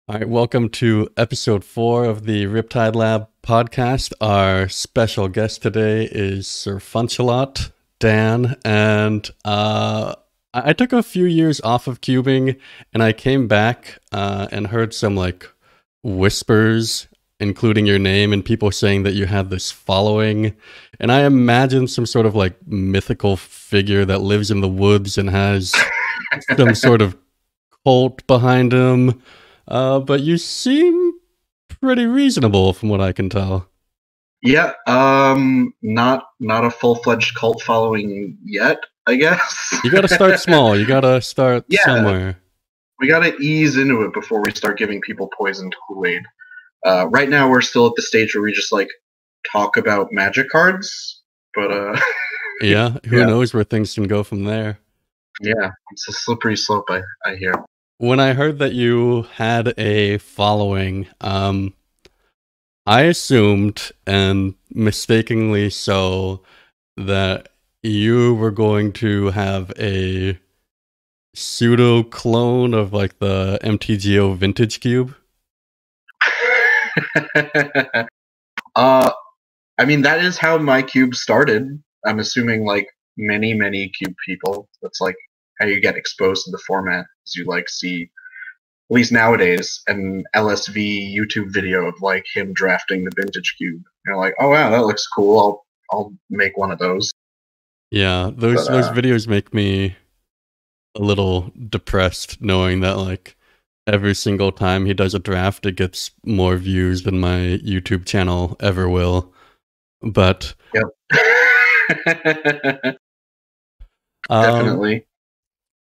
All right, welcome to episode 4 of the RiptideLab podcast. Our special guest today is SirFunchalot, Dan, and I took a few years off of cubing, and I came back and heard some whispers, including your name, and people saying that you had this following, and I imagine some sort of mythical figure that lives in the woods and has some sort of cult behind him. But you seem pretty reasonable from what I can tell. Yeah, not a full-fledged cult following yet, I guess. You gotta start small. You gotta start somewhere. We gotta ease into it before we start giving people poisoned Kool-Aid. Right now we're still at the stage where we just talk about magic cards, but yeah, who knows where things can go from there. Yeah, it's a slippery slope, I hear. When I heard that you had a following, I assumed, and mistakenly so, that you were going to have a pseudo clone of the MTGO vintage cube. I mean, that is how my cube started. I'm assuming many cube people, that's how you get exposed to the format, is you see, at least nowadays, an LSV YouTube video of him drafting the vintage cube. You're like, oh wow, that looks cool. I'll make one of those. Yeah, those videos make me a little depressed, knowing that every single time he does a draft, it gets more views than my YouTube channel ever will. But yep. Definitely.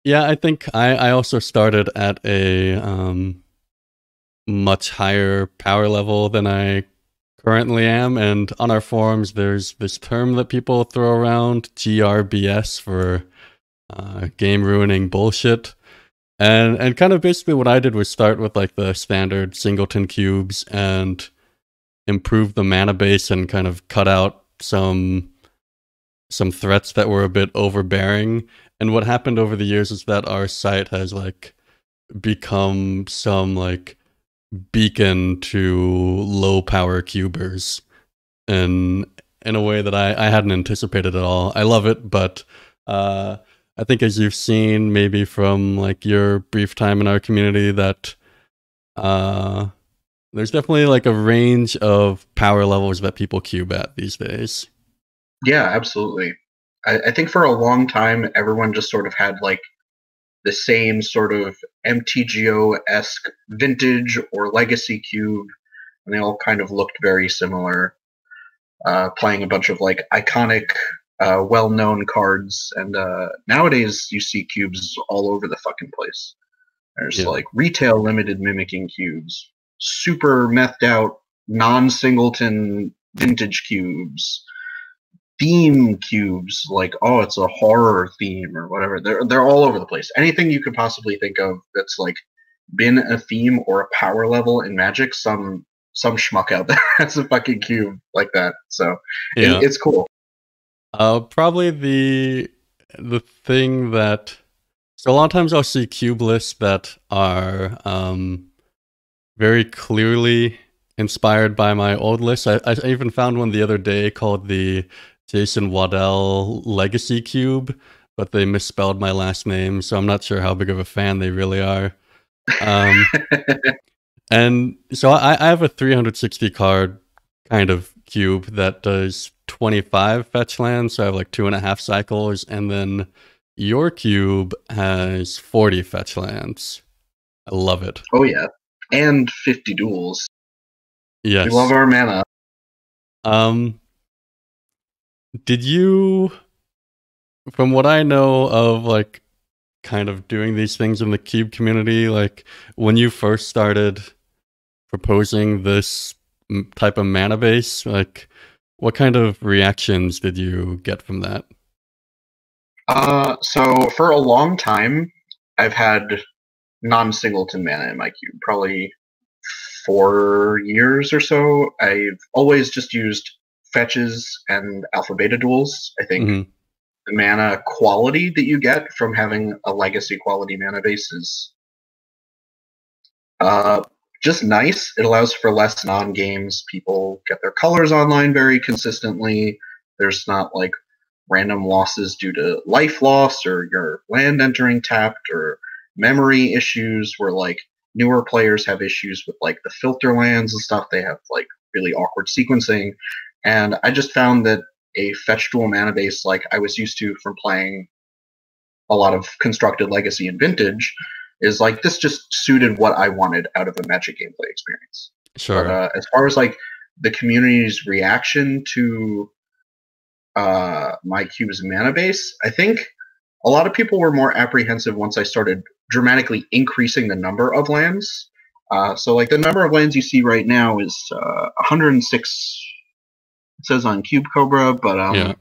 Yeah, I think I also started at a much higher power level than I currently am, and on our forums there's this term that people throw around, GRBS, for game ruining bullshit. And kind of basically what I did was start with the standard singleton cubes and improve the mana base and kind of cut out some threats that were a bit overbearing. And what happened over the years is that our site has become some beacon to low power cubers in a way that I hadn't anticipated at all. I love it, but I think, as you've seen maybe from your brief time in our community, that there's definitely a range of power levels that people cube at these days. Yeah, absolutely. I think for a long time, everyone just sort of had the same sort of MTGO-esque vintage or legacy cube, and they all kind of looked very similar, playing a bunch of iconic, well-known cards. And nowadays, you see cubes all over the fucking place. There's retail limited mimicking cubes, super methed out non-singleton vintage cubes, theme cubes, oh, it's a horror theme or whatever. They're all over the place. Anything you could possibly think of that's been a theme or a power level in Magic, some schmuck out there has a fucking cube like that. So yeah, it's cool. Probably the thing that, so a lot of times I'll see cube lists that are very clearly inspired by my old list. I even found one the other day called the Jason Waddell Legacy Cube, but they misspelled my last name, so I'm not sure how big of a fan they really are. And so I have a 360 card kind of cube that does 25 fetch lands, so I have 2.5 cycles, and then your cube has 40 fetch lands. I love it. Oh yeah, and 50 duels. Yes. We love our mana. Did you, from what I know of kind of doing these things in the cube community, when you first started proposing this type of mana base, what kind of reactions did you get from that? So for a long time, I've had non-singleton mana in my cube, probably 4 years or so. I've always just used fetches and alpha beta duels. I think the mana quality that you get from having a legacy quality mana base is just nice. It allows for less non-games. People get their colors online very consistently. There's not like random losses due to life loss or your land entering tapped or memory issues where like newer players have issues with like the filter lands and stuff. They have like really awkward sequencing. And I just found that a fetch dual mana base like I was used to from playing a lot of Constructed, Legacy, and Vintage is like this just suited what I wanted out of a Magic gameplay experience. Sure. But as far as like the community's reaction to my cube's mana base, I think a lot of people were more apprehensive once I started dramatically increasing the number of lands. So like the number of lands you see right now is 106. It says on Cube Cobra, but Yeah.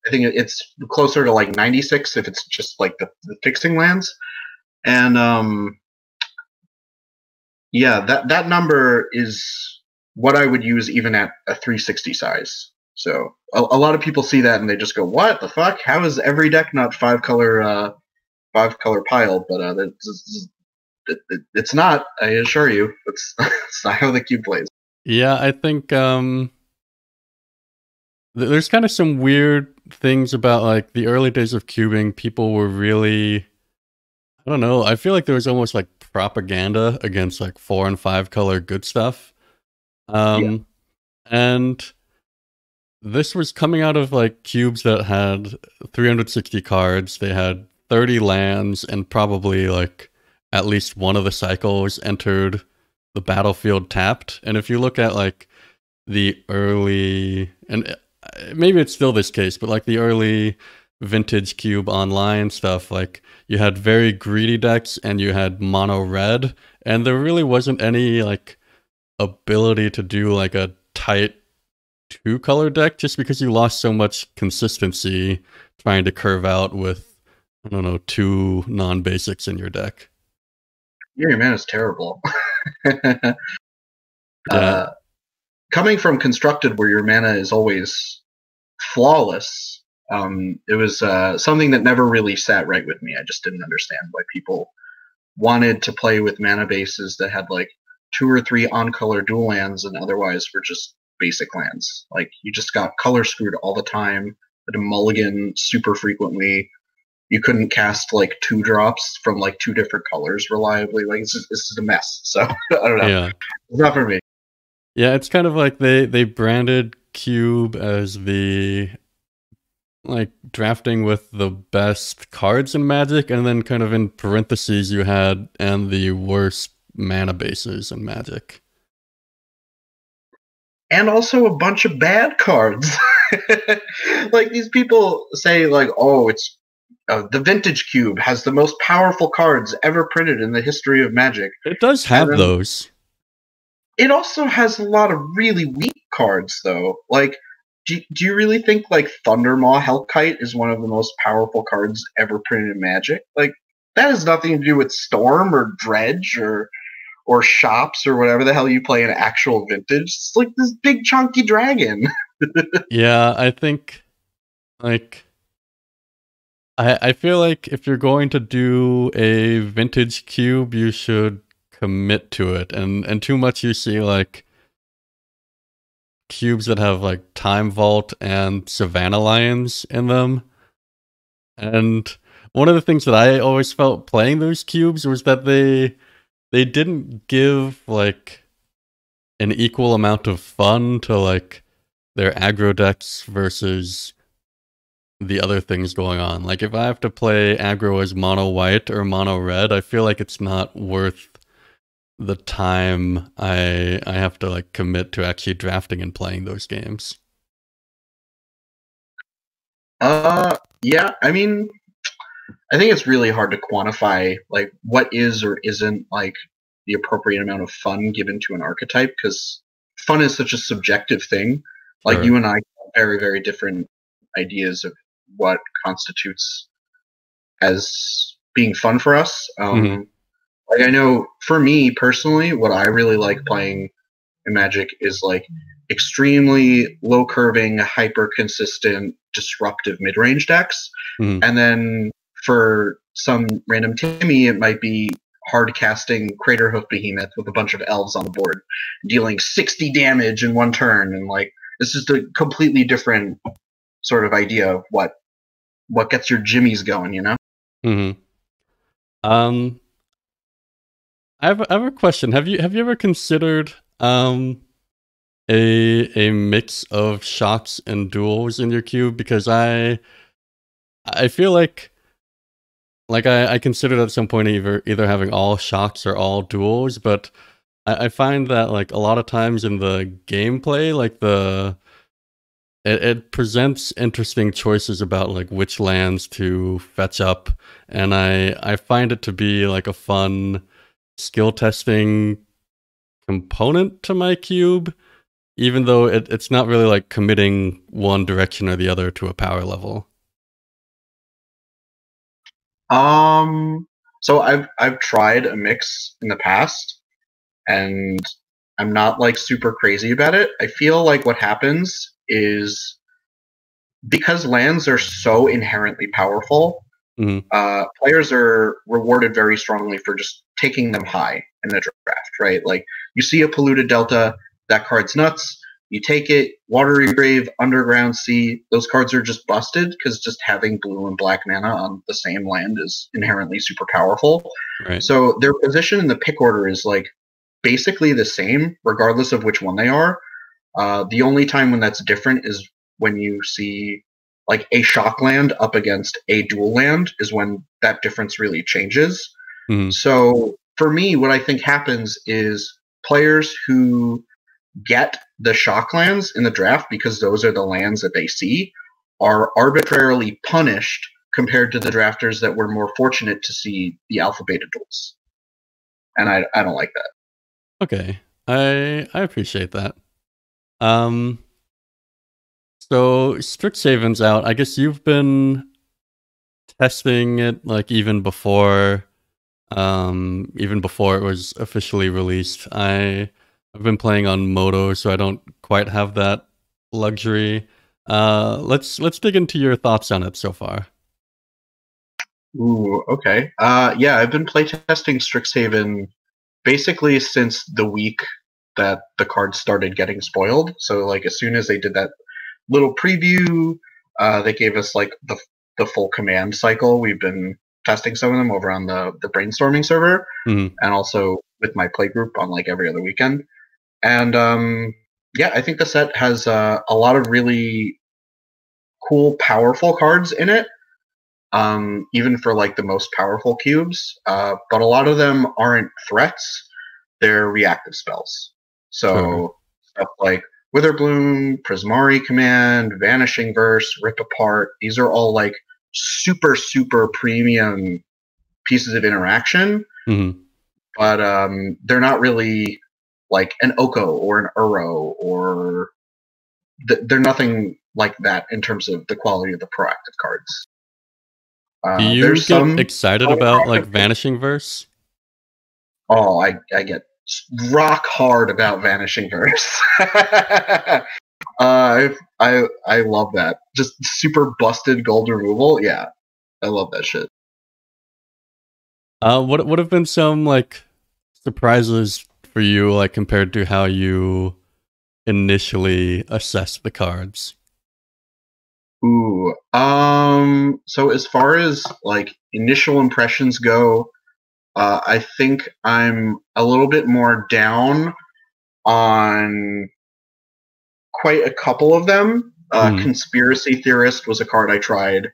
I think it's closer to like 96 if it's just like the fixing lands. And yeah, that number is what I would use even at a 360 size. So a lot of people see that and they just go, "What the fuck? How is every deck not five color pile?" But it's not. I assure you, it's not how the cube plays. Yeah, I think there's kind of some weird things about like the early days of cubing. People were really, I don't know. I feel like there was almost like propaganda against like 4 and 5 color good stuff. Yeah. And this was coming out of like cubes that had 360 cards. They had 30 lands, and probably like at least one of the cycles entered the battlefield tapped. And if you look at like the early, and maybe it's still this case, but like the early vintage cube online stuff, like you had very greedy decks and you had mono red, and there really wasn't any like ability to do like a tight 2-color deck just because you lost so much consistency trying to curve out with, I don't know, 2 non-basics in your deck. Yeah, your mana is terrible. Yeah. Coming from Constructed, where your mana is always flawless, it was something that never really sat right with me. I just didn't understand why people wanted to play with mana bases that had like 2 or 3 on-color dual lands and otherwise were just basic lands. Like, you just got color screwed all the time, had a mulligan super frequently. You couldn't cast like 2 drops from like 2 different colors reliably. Like, it's just a mess. So I don't know. Yeah. It's not for me. Yeah, it's kind of like they branded Cube as the like drafting with the best cards in Magic, and then kind of in parentheses you had and the worst mana bases in Magic. And also a bunch of bad cards. Like, these people say like, oh, it's the Vintage Cube has the most powerful cards ever printed in the history of Magic. It does have those. It also has a lot of really weak cards, though. Like, do you really think like Thundermaw Hellkite is one of the most powerful cards ever printed in Magic? Like, that has nothing to do with Storm or Dredge or Shops or whatever the hell you play in actual Vintage. It's like this big chunky dragon. Yeah, I think like I feel like if you're going to do a vintage cube, you should commit to it. And too much you see like cubes that have like Time Vault and Savannah Lions in them. And one of the things that I always felt playing those cubes was that they didn't give like an equal amount of fun to like their aggro decks versus the other things going on. Like, if I have to play aggro as mono white or mono red, I feel like it's not worth the time I have to like commit to actually drafting and playing those games. Yeah, I mean, I think it's really hard to quantify like what is or isn't like the appropriate amount of fun given to an archetype, because fun is such a subjective thing. Like, Sure. you and I have very, very different ideas of what constitutes as being fun for us. Like, I know for me personally, what I really like playing in Magic is like extremely low curving, hyper consistent, disruptive mid range decks. And then for some random Timmy, it might be hard casting Craterhoof Behemoth with a bunch of elves on the board, dealing 60 damage in one turn, and like it's just a completely different sort of idea of what gets your jimmies going, you know? Mm-hmm. I have a question. Have you ever considered a mix of shocks and duels in your cube? Because I feel like I considered at some point either having all shocks or all duels, but I find that like a lot of times in the gameplay, like it presents interesting choices about like which lands to fetch up, and I find it to be like a fun skill testing component to my cube, even though it's not really like committing one direction or the other to a power level. So I've tried a mix in the past, and I'm not like super crazy about it. I feel like what happens is because lands are so inherently powerful, players are rewarded very strongly for just taking them high in the draft, right? Like you see a polluted delta, that card's nuts. You take it, Watery Grave, Underground Sea, those cards are just busted because just having blue and black mana on the same land is inherently super powerful. Right. So their position in the pick order is like basically the same, regardless of which one they are. The only time when that's different is when you see like a shock land up against a dual land is when that difference really changes. So for me, what I think happens is players who get the shock lands in the draft because those are the lands that they see are arbitrarily punished compared to the drafters that were more fortunate to see the alpha beta duels. And I don't like that. Okay. I appreciate that. So Strixhaven's out. I guess you've been testing it like even before it was officially released. I've been playing on Moto, so I don't quite have that luxury. Let's dig into your thoughts on it so far. Ooh, okay. Yeah, I've been playtesting Strixhaven basically since the week that the cards started getting spoiled. So like as soon as they did that little preview, they gave us like the full command cycle. We've been testing some of them over on the brainstorming server, and also with my playgroup on like every other weekend. And yeah, I think the set has a lot of really cool, powerful cards in it. Even for like the most powerful cubes, but a lot of them aren't threats; they're reactive spells. So stuff like Witherbloom, Prismari Command, Vanishing Verse, Rip Apart. These are all like super premium pieces of interaction, but they're not really like an Oko or an Uro, or they're nothing like that in terms of the quality of the proactive cards. Do you get excited about like Vanishing Verse? Oh, I get rock hard about Vanishing Verse. I love that. Just super busted gold removal. Yeah, I love that shit. What have been some like surprises for you, like compared to how you initially assessed the cards? Ooh, so as far as like initial impressions go, I think I'm a little bit more down on quite a couple of them. Conspiracy Theorist was a card I tried,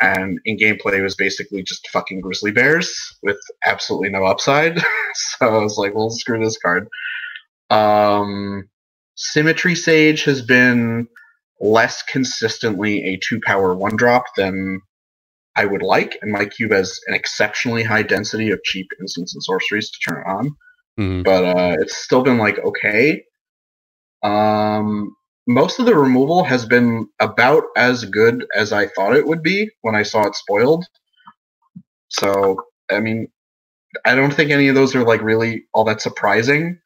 and in gameplay it was basically just fucking grizzly bears with absolutely no upside. So I was like, well, screw this card. Symmetry Sage has been less consistently a 2-power 1-drop than I would like, and my cube has an exceptionally high density of cheap instants and sorceries to turn it on. But it's still been like okay. Most of the removal has been about as good as I thought it would be when I saw it spoiled. So, I mean, I don't think any of those are like really all that surprising.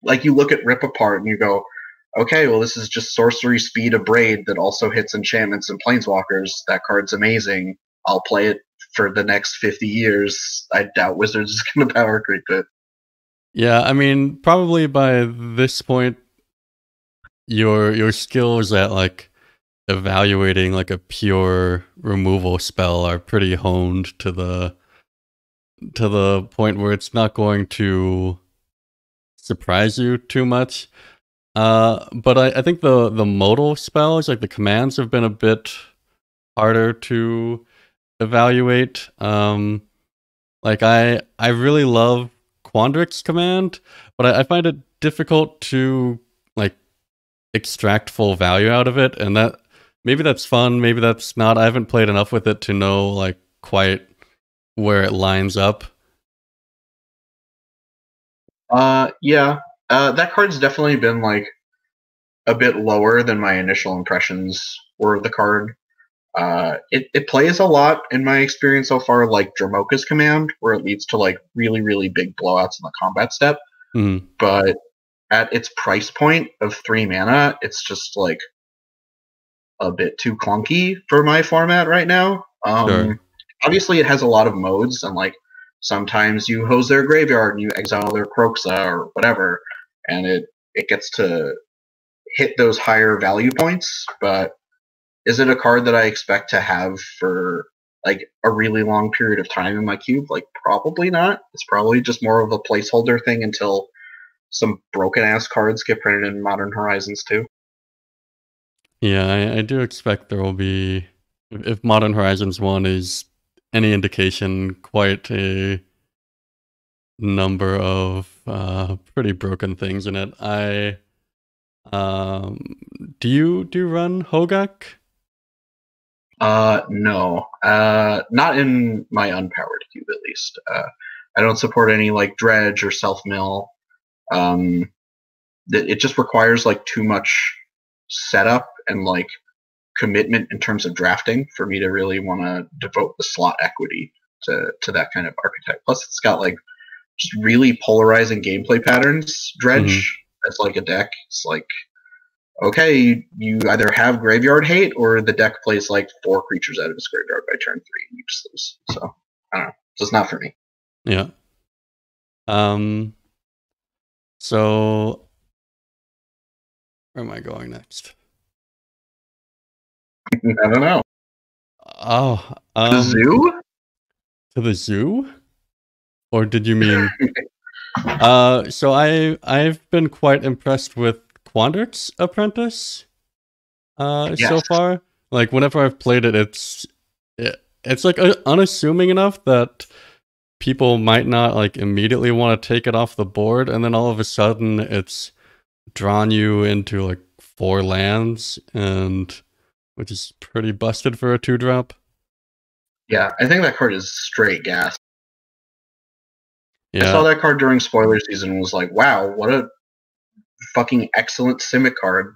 Like you look at Rip Apart and you go, okay, well, this is just sorcery speed Abrade that also hits enchantments and planeswalkers. That card's amazing. I'll play it for the next 50 years, I doubt Wizards is going to power creep it. Yeah, I mean, probably by this point, your skills at like evaluating like a pure removal spell are pretty honed to the point where it's not going to surprise you too much. But I think the modal spells, like the commands, have been a bit harder to evaluate. Like I really love Quandrix's command, but I find it difficult to like extract full value out of it, and that maybe that's fun, maybe that's not. I haven't played enough with it to know like quite where it lines up. Yeah. That card's definitely been like a bit lower than my initial impressions were of the card. It plays a lot in my experience so far, like Dramoka's command, where it leads to like really, really big blowouts in the combat step. Mm. But at its price point of 3 mana, it's just like a bit too clunky for my format right now. Sure. Obviously, it has a lot of modes, and like sometimes you hose their graveyard and you exile their Kroxa or whatever, and it gets to hit those higher value points. But is it a card that I expect to have for like a really long period of time in my cube? Like, probably not. It's probably just more of a placeholder thing until some broken ass cards get printed in Modern Horizons 2. Yeah, I do expect there will be, if Modern Horizons 1 is any indication, quite a number of pretty broken things in it. Do you run Hogak? No. Not in my unpowered cube, at least. I don't support any like dredge or self mill. It just requires like too much setup and like commitment in terms of drafting for me to really want to devote the slot equity to that kind of archetype. Plus, it's got like just really polarizing gameplay patterns. Dredge, that's like a deck. It's like, okay, you either have graveyard hate or the deck plays like 4 creatures out of its graveyard by turn 3 and you just lose. So I don't know. So it's not for me. Yeah. So where am I going next? I don't know. Oh, The zoo? To the zoo? Or did you mean? So I've been quite impressed with Quandrix's Apprentice. Yes. So far, like whenever I've played it, it's like unassuming enough that people might not like immediately want to take it off the board, and then all of a sudden it's drawn you into like 4 lands, and which is pretty busted for a 2-drop. Yeah, I think that card is straight gas. Yeah. I saw that card during spoiler season and was like, wow, what a fucking excellent Simic card.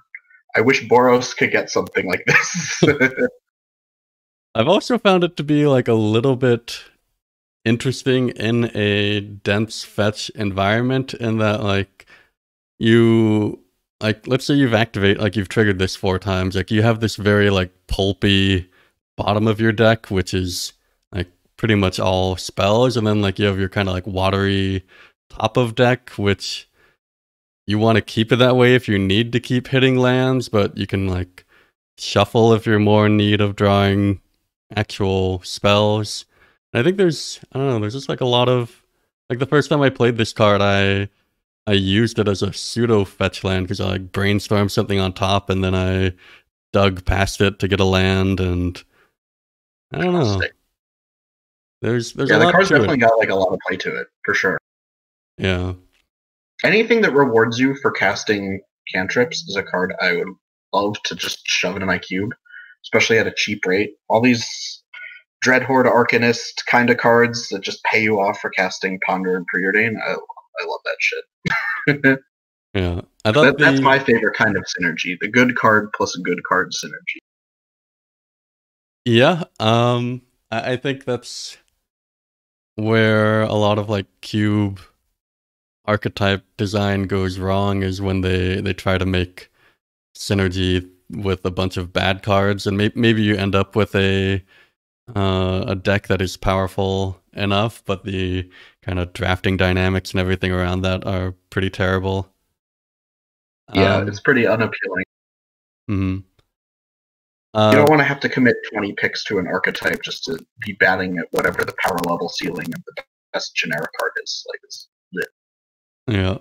I wish Boros could get something like this. I've also found it to be like a little bit interesting in a dense fetch environment, in that like you, like, let's say you've triggered this 4 times, like you have this very like pulpy bottom of your deck, which is like pretty much all spells, and then like you have your kind of like watery top of deck, which you want to keep it that way if you need to keep hitting lands, but you can like shuffle if you're more in need of drawing actual spells. And I think there's just like a lot of, like the first time I played this card, I used it as a pseudo fetch land because I like brainstormed something on top and then I dug past it to get a land, and I don't know. There's a lot the card's to definitely it. got like a lot of play to it, for sure. Yeah. Anything that rewards you for casting cantrips is a card I would love to just shove into my cube, especially at a cheap rate. All these Dreadhorde Arcanist kind of cards that just pay you off for casting Ponder and Preordain, I love that shit. Yeah. I thought that's my favorite kind of synergy. The good card plus a good card synergy. Yeah. I think that's where a lot of like cube archetype design goes wrong, is when they try to make synergy with a bunch of bad cards, and maybe you end up with a a deck that is powerful enough, but the kind of drafting dynamics and everything around that are pretty terrible. Yeah, it's pretty unappealing. Mhm. You don't want to have to commit 20 picks to an archetype just to be batting at whatever the power level ceiling of the best generic card is. Like, it's lit. Yeah.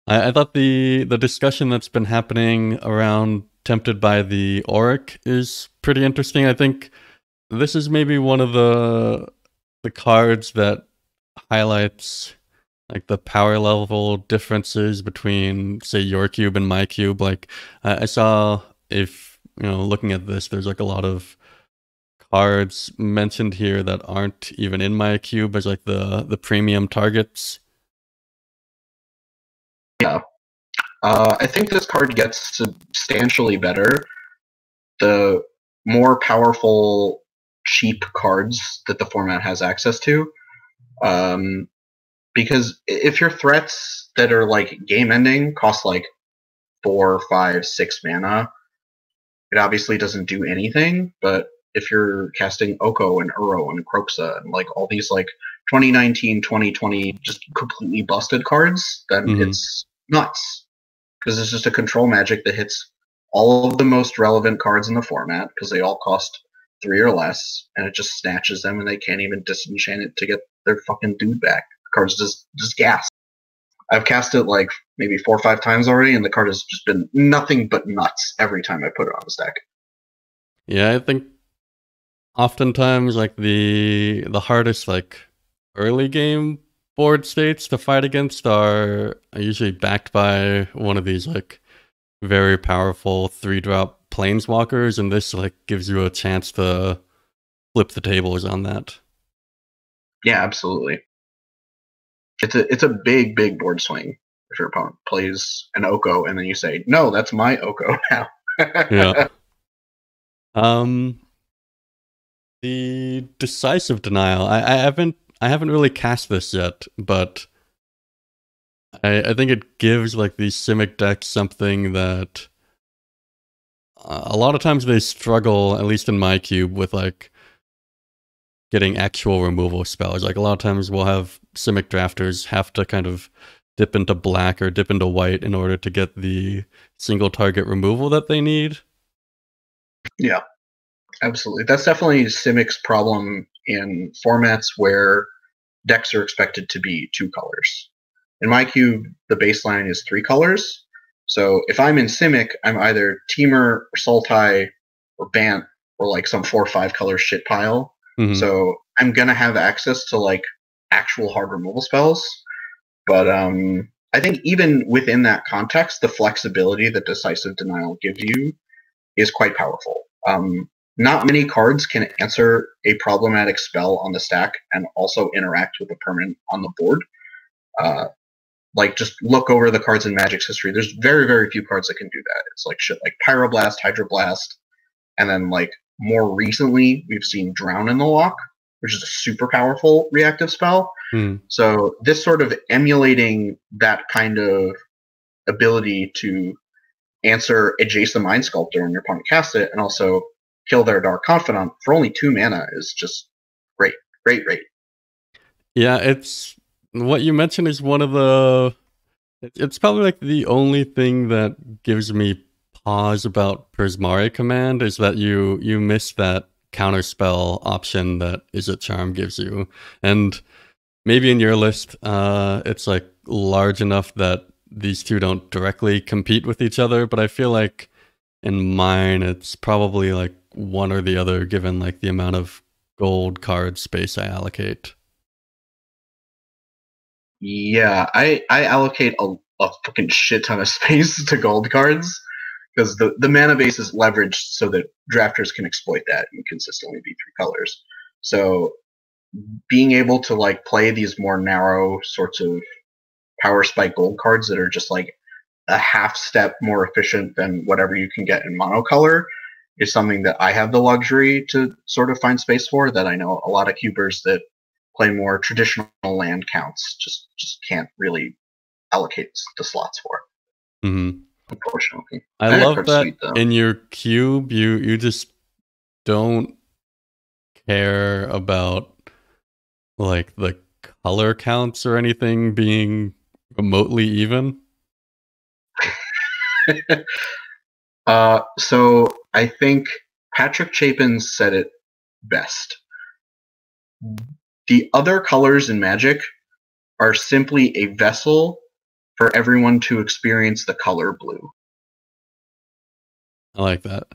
I thought the discussion that's been happening around Tempted by the Auric is pretty interesting. I think this is maybe one of the cards that highlights like the power level differences between, say, your cube and my cube. Like I saw, if looking at this, there's like a lot of cards mentioned here that aren't even in my cube as like the premium targets. Yeah. I think this card gets substantially better the more powerful, cheap cards that the format has access to. Because if your threats that are like game ending cost like 4, 5, 6 mana, it obviously doesn't do anything. But if you're casting Oko and Uro and Croxa and like all these like 2019, 2020 just completely busted cards, then it's nuts. Because it's just a control magic that hits all of the most relevant cards in the format because they all cost 3 or less, and it just snatches them and they can't even disenchant it to get their fucking dude back. The card's just gas. I've cast it like maybe 4 or 5 times already, and the card has just been nothing but nuts every time I put it on this deck. Yeah, I think oftentimes like the hardest like early game board states to fight against are usually backed by one of these like very powerful 3-drop planeswalkers, and this like gives you a chance to flip the tables on that. Yeah, absolutely. It's a big board swing if your opponent plays an Oko and then you say, "No, that's my Oko now." Yeah. The decisive denial. I haven't really cast this yet, but I think it gives like these Simic decks something that a lot of times they struggle, at least in my cube, with like getting actual removal spells. Like a lot of times we'll have Simic drafters have to kind of dip into black or dip into white in order to get the single target removal that they need. Yeah, absolutely. That's definitely Simic's problem in formats where decks are expected to be 2 colors. In my cube, the baseline is 3 colors. So if I'm in Simic, I'm either Temur or Sultai or Bant or like some 4 or 5 color shit pile. Mm-hmm. So I'm gonna have access to like actual hard removal spells. But I think even within that context, the flexibility that Decisive Denial gives you is quite powerful. Not many cards can answer a problematic spell on the stack and also interact with a permanent on the board. Like, just look over the cards in Magic's history. There's very few cards that can do that. It's like shit like Pyroblast, Hydroblast, and then like more recently we've seen Drown in the Loch, which is a super powerful reactive spell. So this sort of emulating that kind of ability to answer a Jace the Mind Sculptor when your opponent casts it, and also kill their Dark Confidant for only 2 mana is just great. Yeah, it's what you mentioned is one of the. It's probably like the only thing that gives me pause about Prismari Command is that you miss that counterspell option that Izzet Charm gives you, and maybe in your list, it's like large enough that these two don't directly compete with each other, but I feel like in mine, it's probably like one or the other, given like the amount of gold card space I allocate. Yeah, I allocate a fucking shit ton of space to gold cards because the mana base is leveraged so that drafters can exploit that and consistently be 3 colors. So being able to like play these more narrow sorts of power spike gold cards that are just like a half step more efficient than whatever you can get in monocolor is something that I have the luxury to sort of find space for, that I know a lot of cubers that play more traditional land counts just can't really allocate the slots for. Mm-hmm. Unfortunately, I love that in your cube, you just don't care about like the color counts or anything being remotely even? So I think Patrick Chapin said it best. The other colors in Magic are simply a vessel for everyone to experience the color blue. I like that.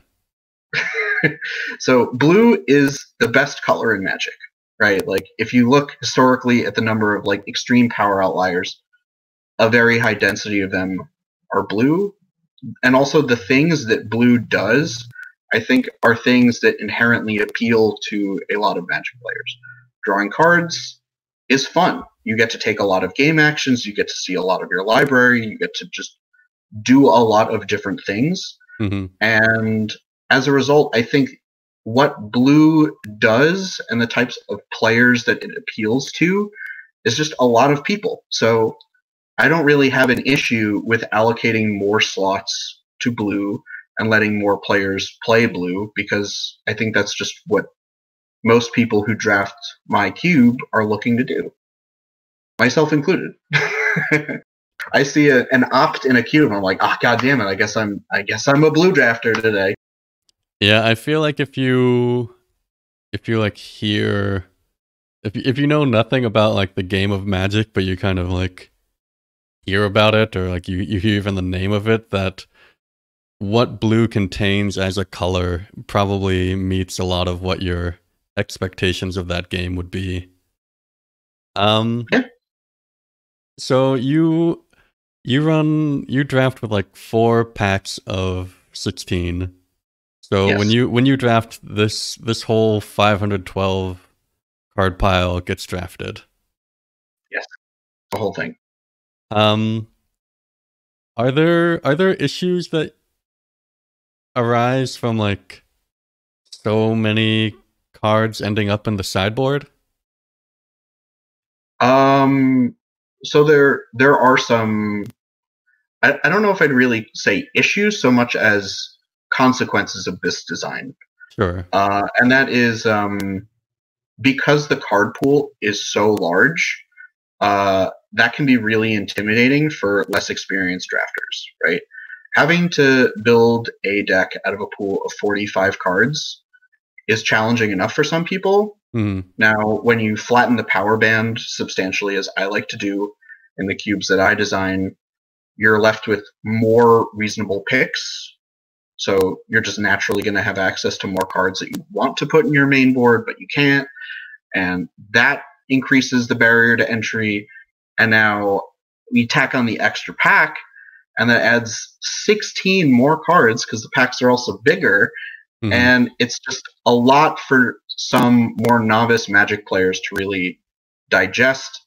So blue is the best color in Magic, right? Like if you look historically at the number of like extreme power outliers, a very high density of them are blue. And also the things that blue does, I think, are things that inherently appeal to a lot of Magic players. Drawing cards is fun. You get to take a lot of game actions, you get to see a lot of your library, you get to just do a lot of different things. Mm-hmm. And as a result, I think what blue does and the types of players that it appeals to is just a lot of people. So I don't really have an issue with allocating more slots to blue and letting more players play blue, because I think that's just what most people who draft my cube are looking to do, myself included. I see an opt in a cube, and I'm like, oh god damn it! I guess I'm a blue drafter today. Yeah, I feel like if you like hear if you know nothing about like the game of Magic, but you kind of like hear about it, or like you hear even the name of it, that what blue contains as a color probably meets a lot of what your expectations of that game would be. Yeah. So you draft with like 4 packs of 16. So Yes. when you draft, this whole 512 card pile gets drafted. Yes. The whole thing. Are there issues that arise from like so many cards ending up in the sideboard? So there are some. I don't know if I'd really say issues so much as consequences of this design. Sure. And that is because the card pool is so large, that can be really intimidating for less experienced drafters, right? Having to build a deck out of a pool of 45 cards is challenging enough for some people. Mm-hmm. Now, when you flatten the power band substantially, as I like to do in the cubes that I design, you're left with more reasonable picks. So you're just naturally going to have access to more cards that you want to put in your main board, but you can't. And that increases the barrier to entry. And now we tack on the extra pack, and that adds 16 more cards because the packs are also bigger. Mm-hmm. And it's just a lot for some more novice Magic players to really digest.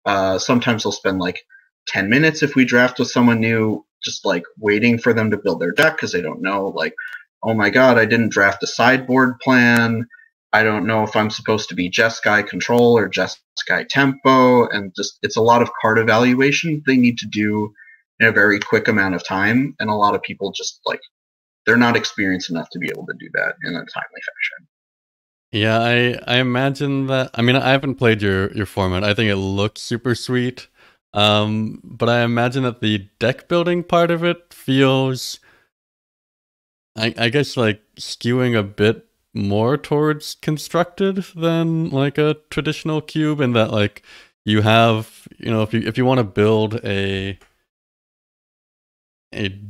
Sometimes they'll spend like 10 minutes if we draft with someone new, just like waiting for them to build their deck because they don't know, like, oh my god, I didn't draft a sideboard plan. I don't know if I'm supposed to be Jeskai Control or Jeskai Tempo, and just it's a lot of card evaluation they need to do in a very quick amount of time, and a lot of people just like they're not experienced enough to be able to do that in a timely fashion. Yeah, I imagine that. I mean, I haven't played your format. I think it looks super sweet. But I imagine that the deck building part of it feels, I guess, like skewing a bit more towards constructed than like a traditional cube, in that like you have, if you want to build a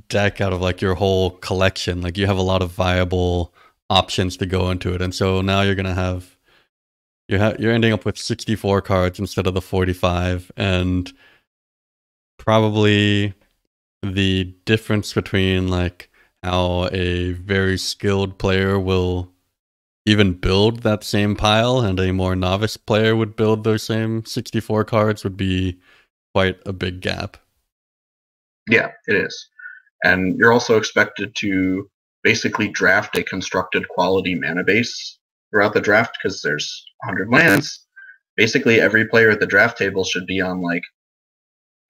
deck out of like your whole collection, like you have a lot of viable options to go into it, and so now you're gonna have you're ending up with 64 cards instead of the 45, and probably the difference between like how a very skilled player will even build that same pile and a more novice player would build those same 64 cards would be quite a big gap. Yeah, it is. And you're also expected to basically draft a constructed quality mana base throughout the draft because there's 100 lands. Basically, every player at the draft table should be on like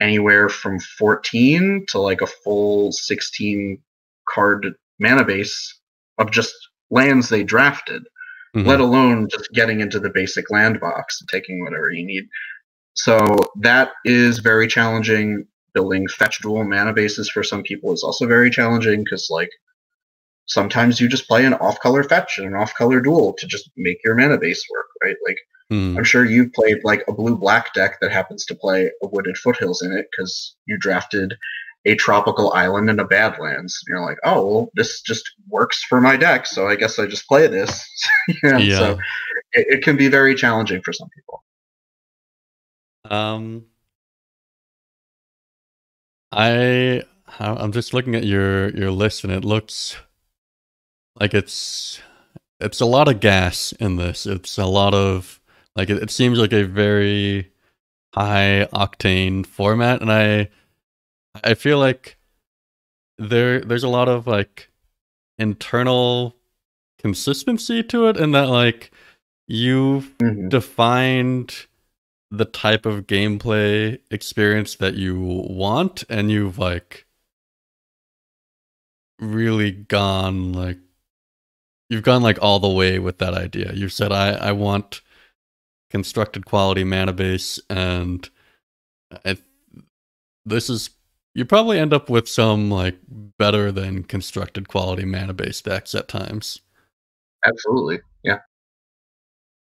anywhere from 14 to like a full 16 card mana base of just lands they drafted. let alone just getting into the basic land box and taking whatever you need. So that is very challenging. Building fetch dual mana bases for some people is also very challenging because, like, sometimes you just play an off-color fetch and an off-color dual to just make your mana base work, right? Like, I'm sure you've played like a blue-black deck that happens to play a Wooded Foothills in it because you drafted a tropical island and a Badlands. And you're like, oh, well, this just works for my deck, so I guess I just play this. So it can be very challenging for some people. I'm just looking at your list, and it looks like it's a lot of gas in this. It's a lot of, like, it seems like a very high octane format, and I feel like there's a lot of, like, internal consistency to it, in that, like, you've defined the type of gameplay experience that you want, and you've, like, really gone, like, you've gone, like, all the way with that idea. You've said, I want constructed quality mana base, and you probably end up with some, like, better than constructed quality mana base decks at times. Absolutely.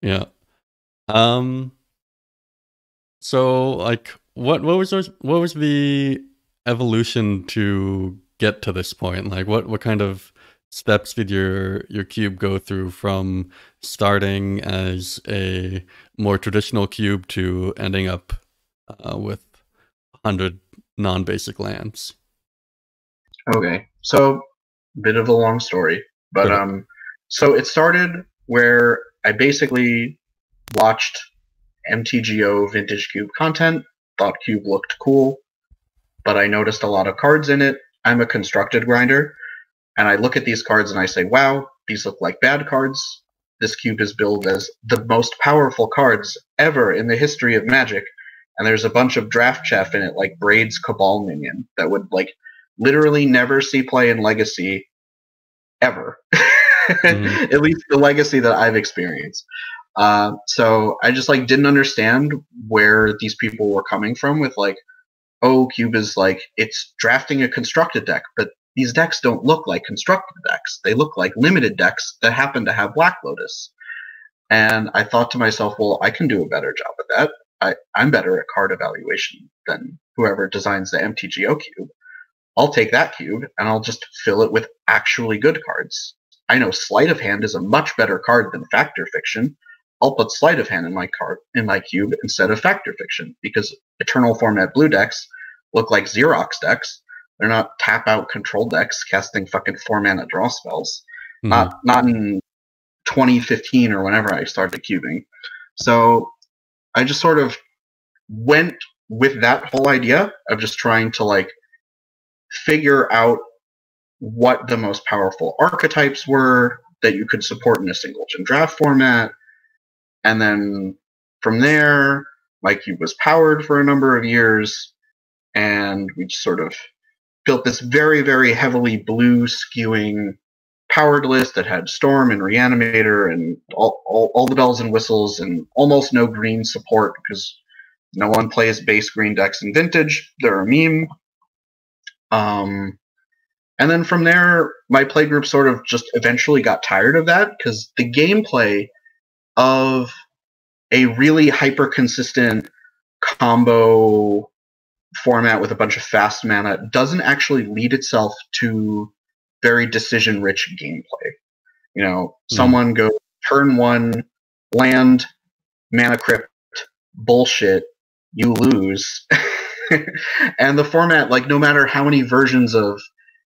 Yeah. So, like, what was the evolution to get to this point? Like, what kind of steps did your cube go through from starting as a more traditional cube to ending up with 100 non-basic lands? Okay, so bit of a long story, but so it started where I basically watched MTGO Vintage Cube content, thought Cube looked cool, but I noticed a lot of cards in it. I'm a constructed grinder, and I look at these cards and I say, wow, these look like bad cards. This cube is billed as the most powerful cards ever in the history of Magic, and there's a bunch of draft chaff in it, like Braid's Cabal Minion, that would, like, literally never see play in Legacy ever. At least the Legacy that I've experienced. So I just, like, didn't understand where these people were coming from with, like, oh, Cube is, like, it's drafting a constructed deck, but these decks don't look like constructed decks. They look like limited decks that happen to have Black Lotus. And I thought to myself, well, I can do a better job of that. I'm better at card evaluation than whoever designs the MTGO cube. I'll take that cube and I'll just fill it with actually good cards. I know Sleight of Hand is a much better card than Factor Fiction. I'll put Sleight of Hand in my cube instead of Factor Fiction, because Eternal Format blue decks look like Xerox decks. They're not tap out control decks casting fucking 4-mana draw spells. Not in 2015 or whenever I started cubing. So I just sort of went with that whole idea of just trying to, like, figure out what the most powerful archetypes were that you could support in a single-gen draft format. And then from there, my cube was powered for a number of years, and we just sort of built this very, very heavily blue skewing powered list that had Storm and Reanimator and all the bells and whistles, and almost no green support because no one plays base green decks in Vintage. They're a meme. And then from there, my playgroup sort of just eventually got tired of that, because the gameplay of a really hyper-consistent combo format with a bunch of fast mana doesn't actually lead itself to very decision-rich gameplay. You know, someone goes turn 1, land, mana crypt, bullshit, you lose. And the format, like, no matter how many versions of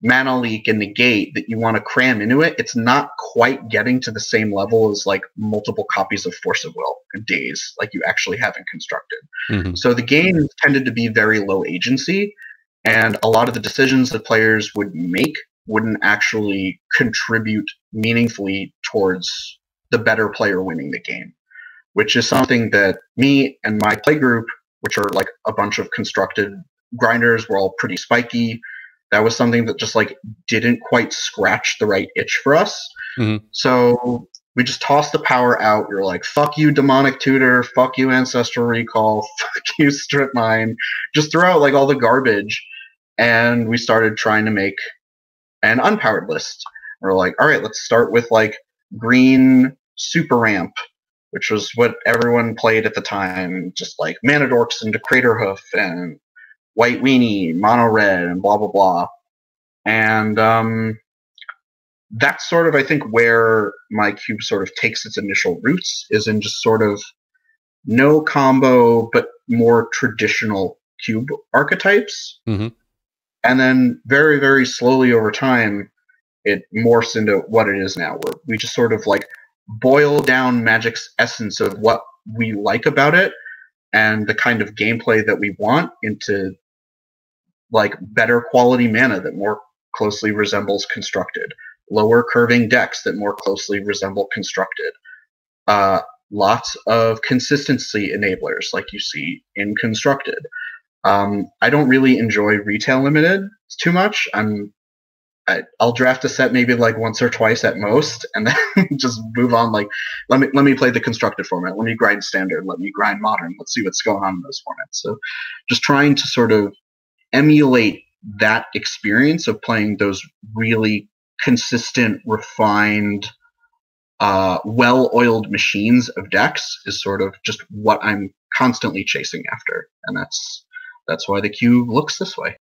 Mana Leak and Negate that you want to cram into it, it's not quite getting to the same level as, like, multiple copies of Force of Will and Daze, like you actually haven't constructed. So the game tended to be very low agency, and a lot of the decisions that players would make wouldn't actually contribute meaningfully towards the better player winning the game, which is something that me and my playgroup, which are, like, a bunch of constructed grinders, were all pretty spiky. That was something that just, like, didn't quite scratch the right itch for us. So we just tossed the power out. We were like, fuck you, Demonic Tutor, fuck you, Ancestral Recall, fuck you, Strip Mine. Just throw out like all the garbage. And we started trying to make an unpowered list. We're like, all right, let's start with like green Super Ramp, which was what everyone played at the time. Just like Mana Dorks into Craterhoof and White Weenie, Mono Red, and blah, blah, blah. And that's sort of, I think, where my cube sort of takes its initial roots, is in just sort of no combo, but more traditional cube archetypes. Mm-hmm. And then very, very slowly over time, it morphs into what it is now, where we just sort of like boil down Magic's essence of what we like about it and the kind of gameplay that we want into like better quality mana that more closely resembles Constructed, lower curving decks that more closely resemble Constructed, lots of consistency enablers like you see in Constructed. I don't really enjoy retail limited too much. I'll draft a set maybe like once or twice at most, and then just move on. Like, let me play the Constructed format. Let me grind Standard. Let me grind Modern. Let's see what's going on in those formats. So, just trying to sort of emulate that experience of playing those really consistent, refined, well-oiled machines of decks is sort of just what I'm constantly chasing after, and that's why the cube looks this way.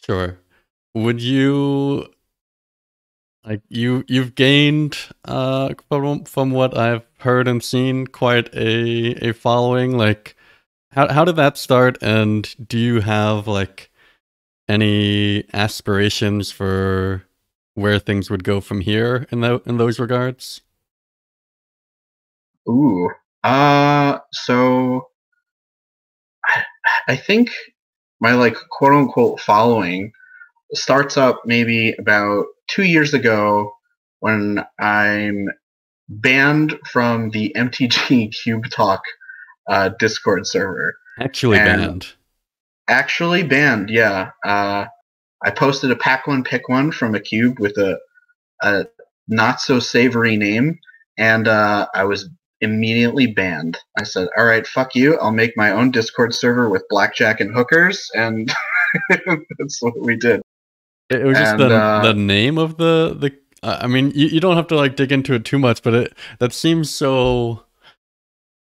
Sure. Would you like you've gained from what I've heard and seen quite a following? Like, how did that start, and do you have like any aspirations for where things would go from here in those regards? Ooh. So I think my like quote unquote following starts up maybe about 2 years ago when I'm banned from the MTG Cube Talk Discord server. Actually banned. Actually banned, yeah. I posted a pack one, pick one from a cube with a not so savory name, and I was immediately banned. I said, all right, fuck you. I'll make my own Discord server with blackjack and hookers, and that's what we did. It was just the name of the I mean, you don't have to like dig into it too much, but that seems so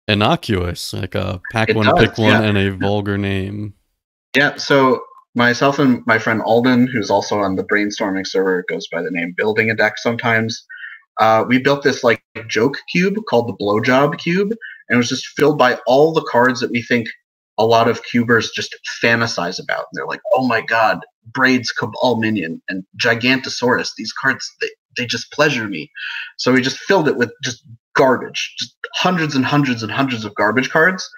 innocuous, like a pack one, pick one, and a vulgar name. Yeah, so myself and my friend Alden, who's also on the brainstorming server, goes by the name Building a Deck sometimes. We built this like joke cube called the Blowjob Cube, and it was just filled by all the cards that we think a lot of cubers just fantasize about. And they're like, oh my god, Braid's Cabal Minion and Gigantosaurus. These cards, they just pleasure me. So we just filled it with just garbage, just hundreds and hundreds and hundreds of garbage cards,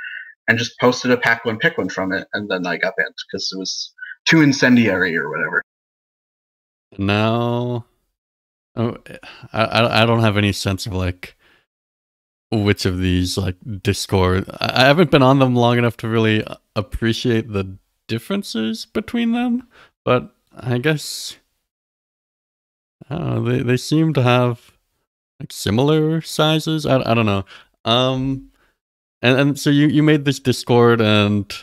and just posted a pack one, pick one from it. And then I got banned because it was too incendiary or whatever. Now, I don't have any sense of like which of these like Discord. I haven't been on them long enough to really appreciate the differences between them, but I guess I don't know, they seem to have like similar sizes. I don't know. And so you made this Discord, and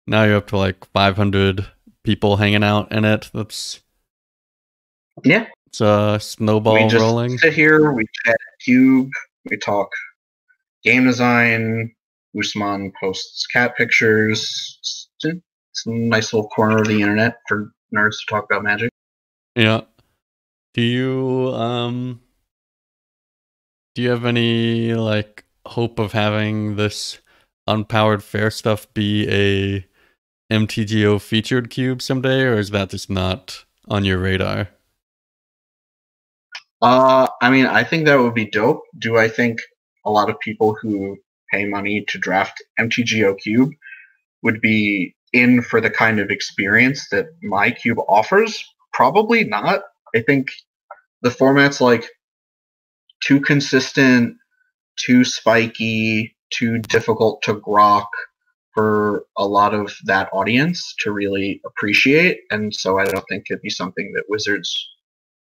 now you're up to like 500 people hanging out in it. That's it's a snowball rolling. We just sit here, we chat cube, we talk game design. Usman posts cat pictures. It's a nice little corner of the internet for nerds to talk about Magic. Yeah. Do you have any like hope of having this unpowered fair stuff be a MTGO featured cube someday, or is that just not on your radar? I mean, I think that would be dope. Do I think a lot of people who pay money to draft MTGO Cube would be in for the kind of experience that my cube offers? Probably not. I think the format's like too consistent, too spiky, too difficult to grok for a lot of that audience to really appreciate, and so I don't think it'd be something that Wizards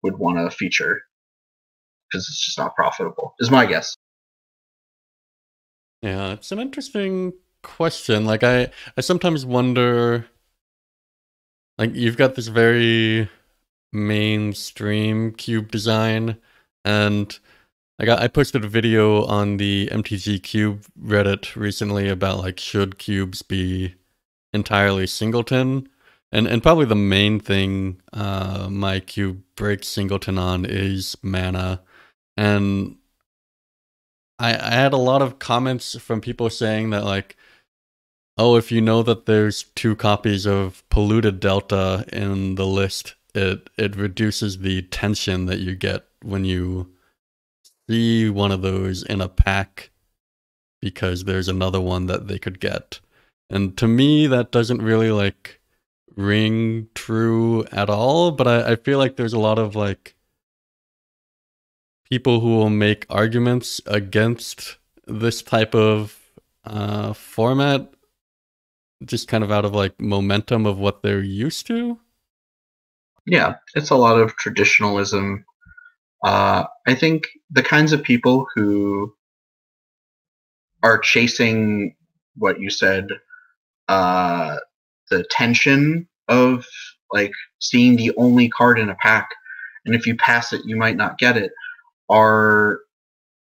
would want to feature. because it's just not profitable, is my guess. Yeah, it's an interesting question. Like I sometimes wonder, like you've got this very mainstream cube design, and like I posted a video on the MTG Cube Reddit recently about like should cubes be entirely singleton, and probably the main thing my cube breaks singleton on is mana, and I had a lot of comments from people saying that like, oh, if you know that there's 2 copies of Polluted Delta in the list, it reduces the tension that you get when you see one of those in a pack because there's another one that they could get. And to me, that doesn't really like ring true at all, but I feel like there's a lot of like people who will make arguments against this type of format just kind of out of like momentum of what they're used to. Yeah, it's a lot of traditionalism. I think the kinds of people who are chasing what you said, the tension of like seeing the only card in a pack, and if you pass it, you might not get it, are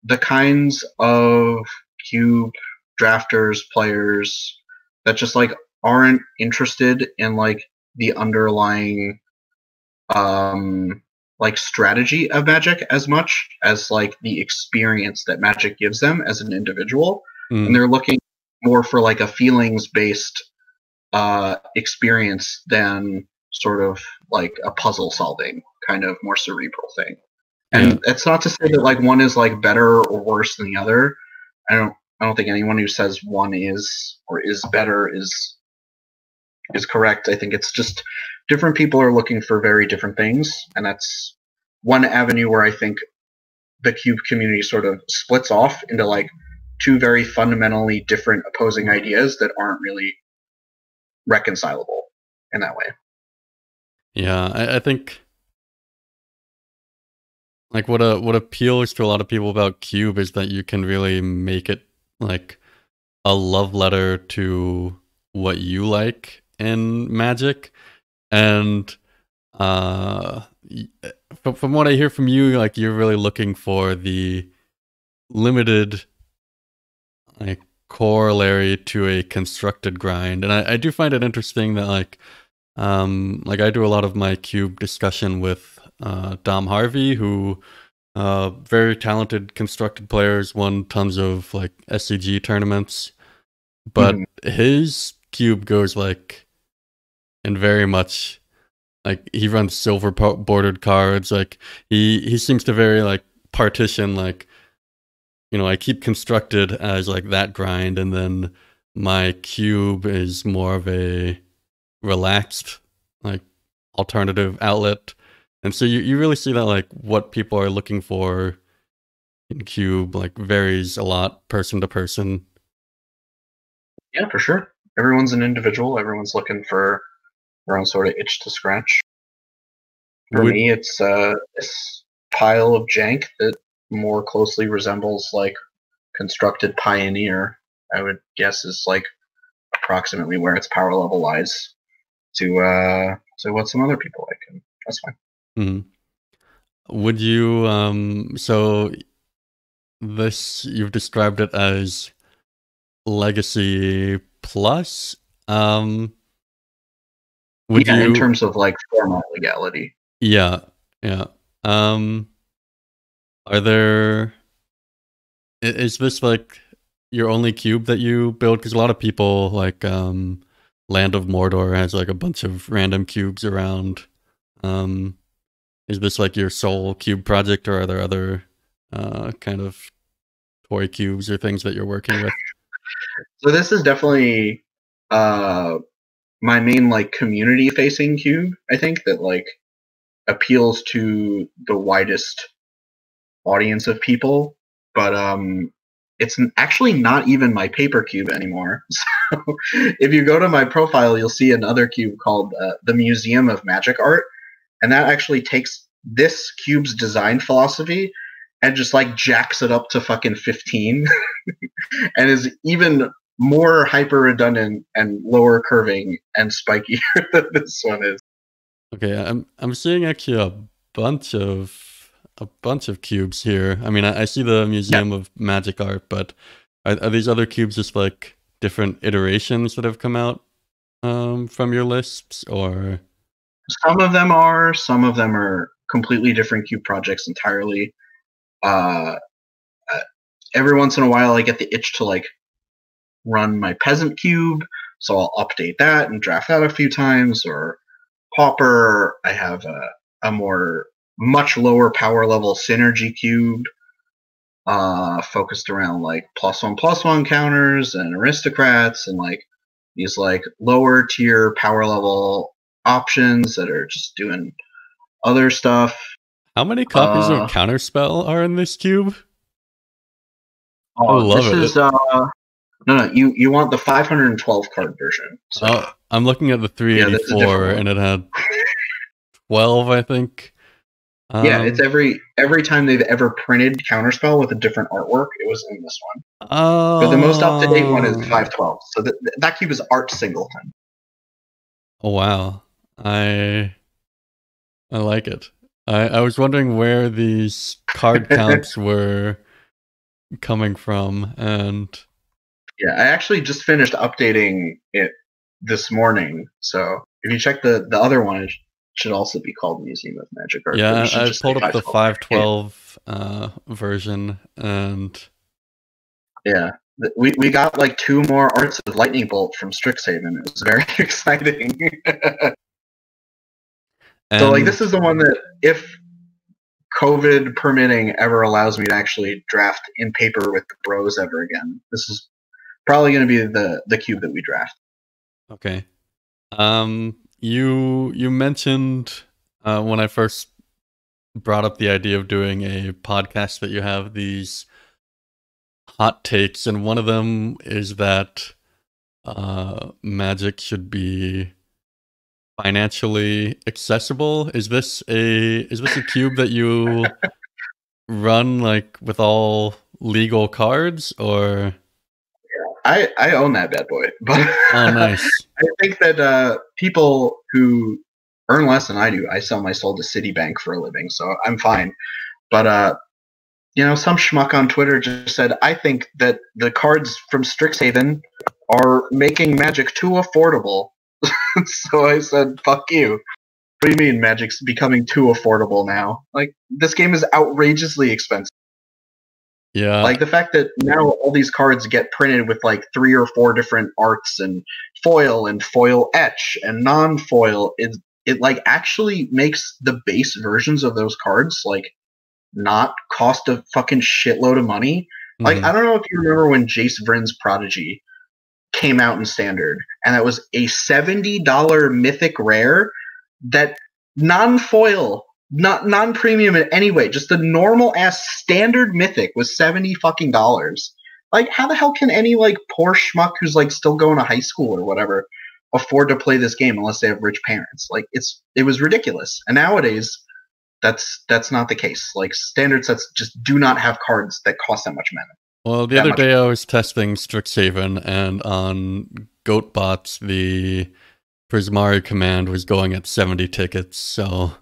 the kinds of cube drafters, players that just like aren't interested in like the underlying like strategy of Magic as much as like the experience that Magic gives them as an individual. And they're looking more for like a feelings based experience than sort of like a puzzle solving kind of more cerebral thing. And it's not to say that like one is like better or worse than the other. I don't think anyone who says one is or is better is correct. I think it's just different people are looking for very different things, and that's one avenue where I think the cube community sort of splits off into like 2 very fundamentally different opposing ideas that aren't really reconcilable in that way. Yeah, I think like what appeals to a lot of people about cube is that you can really make it like a love letter to what you like in Magic. And from what I hear from you, like you're really looking for the limited like corollary to a constructed grind. And I do find it interesting that like I do a lot of my cube discussion with Dom Harvey, who very talented constructed players, won tons of like SCG tournaments, but his cube goes like and very much like he runs silver bordered cards. Like he seems to very like partition like, you know, I keep constructed as like that grind, and then my cube is more of a relaxed like alternative outlet. And so you really see that like what people are looking for in cube like varies a lot person to person. Yeah, for sure. Everyone's an individual. Everyone's looking for their own sort of itch to scratch. For me, it's this pile of jank that more closely resembles like constructed Pioneer, I would guess is like approximately where its power level lies to what some other people like, and that's fine. Would you so this you've described it as Legacy Plus? Would you in terms of like format legality? Yeah. Are there is this like your only cube that you build? Because a lot of people like Land of Mordor has like a bunch of random cubes around. Is this like your sole cube project, or are there other kind of toy cubes or things that you're working with? So this is definitely my main like community facing cube, I think, that like appeals to the widest audience of people, but it's actually not even my paper cube anymore. So if you go to my profile, you'll see another cube called the Museum of Magic Art, and that actually takes this cube's design philosophy and just like jacks it up to fucking 15 and is even more hyper redundant and lower curving and spikier than this one is. Okay, I'm seeing actually bunch of a bunch of cubes here. I mean, I see the Museum of Magic Art, but are these other cubes just like different iterations that have come out from your lists, or? Some of them are completely different cube projects entirely. Every once in a while, I get the itch to like run my peasant cube, so I'll update that and draft that a few times. Or Pauper, I have a much lower power level synergy cube, focused around like +1/+1 counters and aristocrats and like these like lower tier power level options that are just doing other stuff. How many copies of Counterspell are in this cube? I Oh, love this it. is no, you want the 512 card version. So. Oh, I'm looking at the 384, and it had 12, I think. Yeah, it's every time they've ever printed Counterspell with a different artwork, it was in this one. Oh. But the most up-to-date one is 512. So that cube is Art Singleton. Oh, wow. I like it. I was wondering where these card counts were coming from, and yeah, I actually just finished updating it this morning. So if you check the other one, it should also be called Museum of Magic Art. Yeah, I pulled up the 512 version, and yeah, we got like 2 more arts of Lightning Bolt from Strixhaven. It was very exciting. So like this is the one that, if COVID permitting ever allows me to actually draft in paper with the bros ever again, this is probably going to be the cube that we draft. Okay. You mentioned when I first brought up the idea of doing a podcast that you have these hot takes, and one of them is that Magic should be financially accessible. Is this a cube that you run like with all legal cards, or? I own that bad boy, but oh, nice. I think that people who earn less than I do, I sell my soul to Citibank for a living, so I'm fine. But some schmuck on Twitter just said, I think that the cards from Strixhaven are making Magic too affordable. So I said, fuck you. What do you mean Magic's becoming too affordable now? Like, this game is outrageously expensive. Yeah. Like, the fact that now all these cards get printed with like 3 or 4 different arts and foil etch and non-foil, it like actually makes the base versions of those cards like not cost a fucking shitload of money. Mm-hmm. Like, I don't know if you remember when Jace Vryn's Prodigy came out in Standard, and that was a $70 mythic rare that non-foil, not non-premium in any way, just the normal ass standard mythic was $70 fucking dollars. Like, how the hell can any like poor schmuck who's like still going to high school or whatever afford to play this game unless they have rich parents? Like, it was ridiculous. And nowadays that's not the case. Like, standard sets just do not have cards that cost that much money. Well, the other day I was testing Strixhaven, and on GoatBots, the Prismari command was going at 70 tickets, so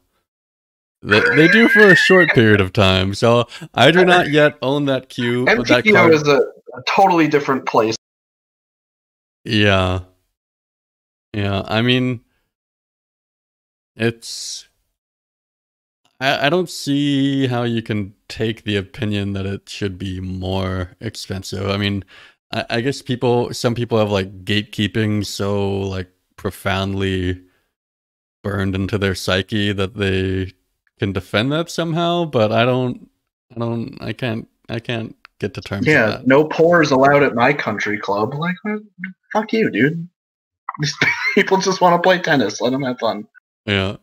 they do for a short period of time. So I do not yet own that cube. MTGO is a totally different place. Yeah. Yeah, I mean, it's... I don't see how you can take the opinion that it should be more expensive. I mean, I guess some people have like gatekeeping so like profoundly burned into their psyche that they can defend that somehow, but I can't get to terms with that. No pores allowed at my country club. Like, fuck you, dude. These people just want to play tennis. Let them have fun. Yeah.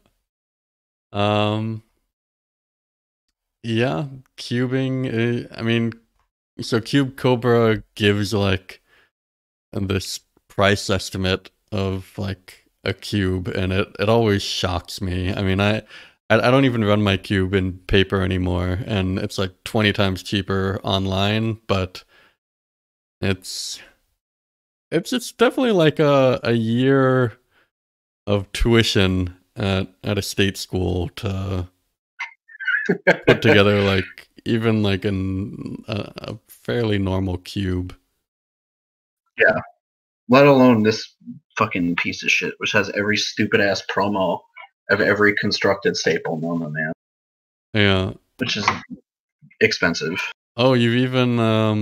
Yeah, cubing, I mean, so Cube Cobra gives like this price estimate of like a cube, and it always shocks me. I mean, I don't even run my cube in paper anymore, and it's like 20 times cheaper online, but it's it's definitely like a year of tuition at a state school to put together like even like a fairly normal cube. Yeah. Let alone this fucking piece of shit, which has every stupid ass promo of every constructed staple known to man. Yeah. Which is expensive. Oh, you've even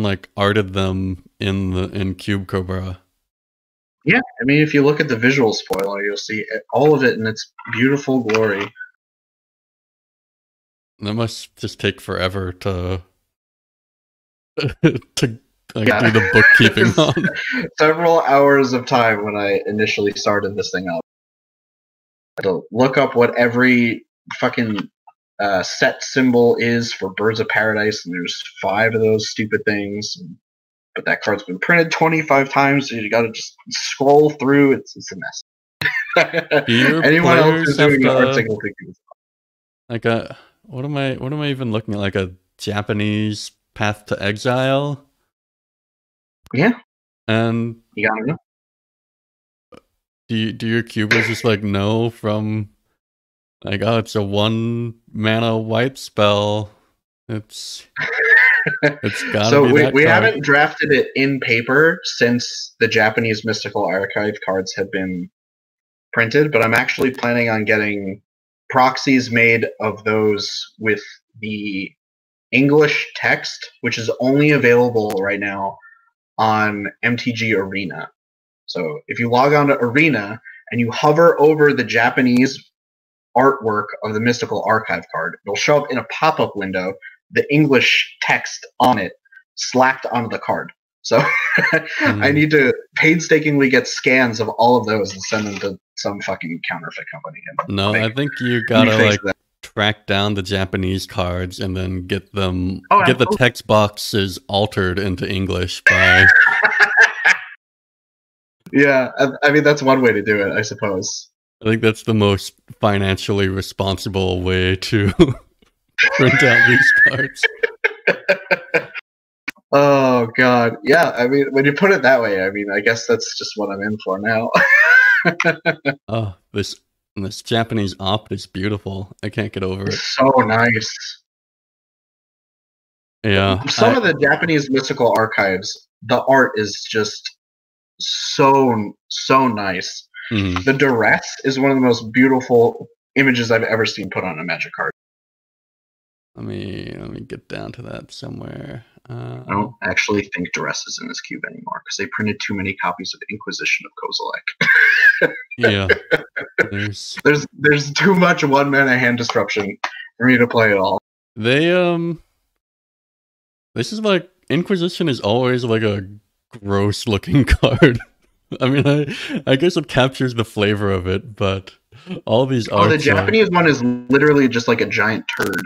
like arted them in Cube Cobra. Yeah, I mean, if you look at the visual spoiler, you'll see all of it in its beautiful glory. That must just take forever to to like do the bookkeeping on. Several hours of time when I initially started this thing up. I had to look up what every fucking set symbol is for Birds of Paradise, and there's 5 of those stupid things. But that card's been printed 25 times, so you gotta just scroll through. It's a mess. Anyone else who's doing an art single thing? Like what am I even looking at? Like a Japanese Path to Exile? Yeah. And you gotta know. Do your cubers just like know from like, oh, it's a 1 mana white spell. It's gotta so be we haven't drafted it in paper since the Japanese Mystical Archive cards have been printed, but I'm actually planning on getting proxies made of those with the English text, which is only available right now on MTG Arena. So if you log on to Arena and you hover over the Japanese artwork of the Mystical Archive card, it'll show up in a pop-up window, the English text on it slacked onto the card. So I need to painstakingly get scans of all of those and send them to some fucking counterfeit company. No, I think you gotta like track down the Japanese cards and then get them get the text boxes altered into English by Yeah, I mean that's one way to do it, I suppose. I think that's the most financially responsible way to print out these cards. Oh god, yeah. I mean, when you put it that way, I mean, I guess that's just what I'm in for now. Oh, this Japanese opt is beautiful. I can't get over it. So nice. Yeah. Some of the Japanese Mystical Archives, the art is just so nice. Mm-hmm. The duress is one of the most beautiful images I've ever seen put on a Magic card. Let me get down to that somewhere. I don't actually think duress is in this cube anymore because they printed too many copies of Inquisition of Kozilek. Yeah, there's too much 1 mana hand disruption for me to play it all. They this is like Inquisition is always like a gross looking card. I mean, I guess it captures the flavor of it, but all these arts. Oh, the Japanese one is literally just like a giant turd.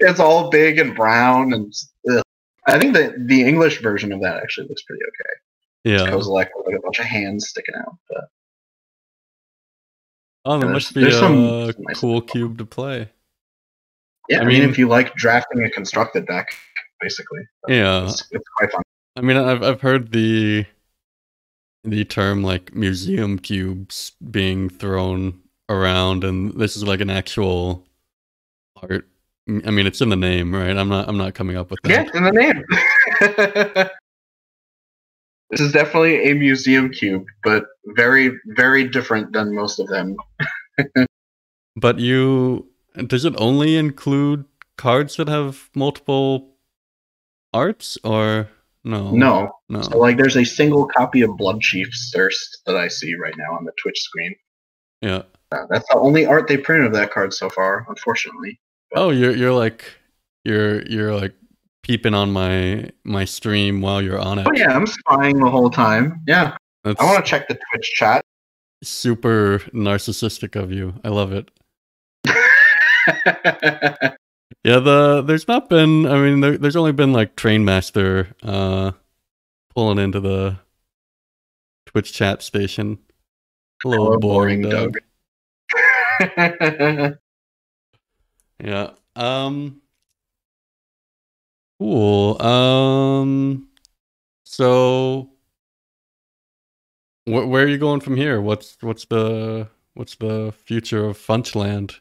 It's all big and brown, and ugh. I think the English version of that actually looks pretty okay. Yeah, Kozilek with like a bunch of hands sticking out. But oh, that must be a cool cube to play. Yeah, I mean, if you like drafting a constructed deck, basically. Yeah, it's quite fun. I mean, I've heard the term like museum cubes being thrown around, and this is like an actual art. I mean, it's in the name, right? I'm not coming up with that. Yeah, it's in the name. This is definitely a museum cube, but very, very different than most of them. But does it only include cards that have multiple arts, or no? No. So, like, there's a single copy of Bloodchief's Thirst that I see right now on the Twitch screen. Yeah. That's the only art they printed of that card so far, unfortunately. But, oh, you're like peeping on my stream while you're on it. Oh yeah, I'm spying the whole time. Yeah. I want to check the Twitch chat. Super narcissistic of you. I love it. Yeah, there's not been. I mean, there's only been like Trainmaster pulling into the Twitch chat station. A little Hello, boring, boring Doug. Doug. Yeah. Cool. So where are you going from here? What's the future of Funchland?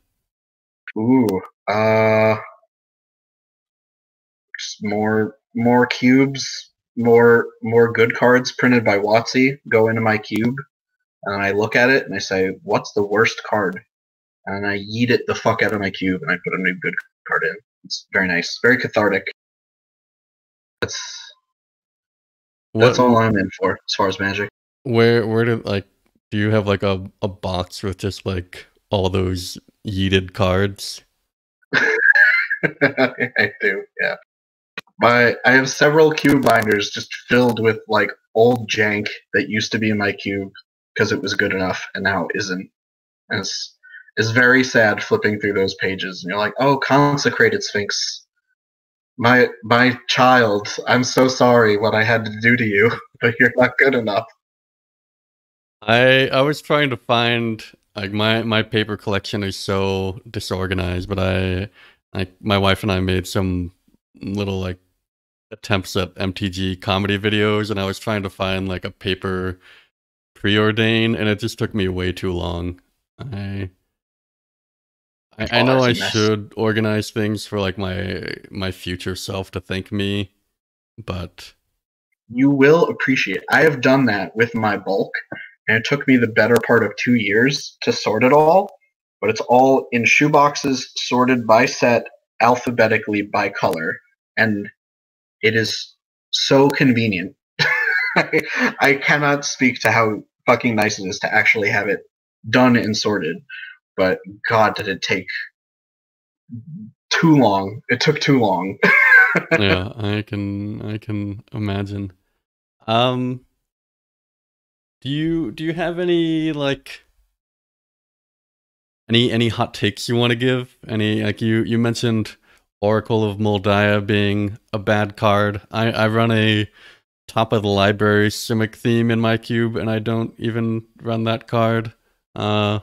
Ooh, just more cubes, more good cards printed by WotC go into my cube, and I look at it and I say, "What's the worst card?" And I yeet it the fuck out of my cube, and I put a new good card in. It's very nice, very cathartic. That's What that's all I'm in for as far as Magic. where did like do you have like a box with just like all those yeeted cards? I do, yeah. I have several cube binders just filled with like old jank that used to be in my cube because it was good enough and now it isn't. And it's very sad flipping through those pages and you're like, oh, consecrated Sphinx, my child, I'm so sorry what I had to do to you, but you're not good enough. I was trying to find like my paper collection is so disorganized, but my wife and I made some little like attempts at MTG comedy videos, and I was trying to find like a paper preordain, and it just took me way too long. I I Oh, know that's I a mess. should organize things for like my future self to thank me, but You will appreciate. I have done that with my bulk, and it took me the better part of 2 years to sort it all. But it's all in shoeboxes, sorted by set, alphabetically by color, and it is so convenient. I cannot speak to how fucking nice it is to actually have it done and sorted. But God, did it take too long? It took too long. yeah, I can imagine. Um, do you have any like any hot takes you want to give? Any like you mentioned Oracle of Moldiah being a bad card. I run a top of the library Simic theme in my cube, and I don't even run that card. Uh,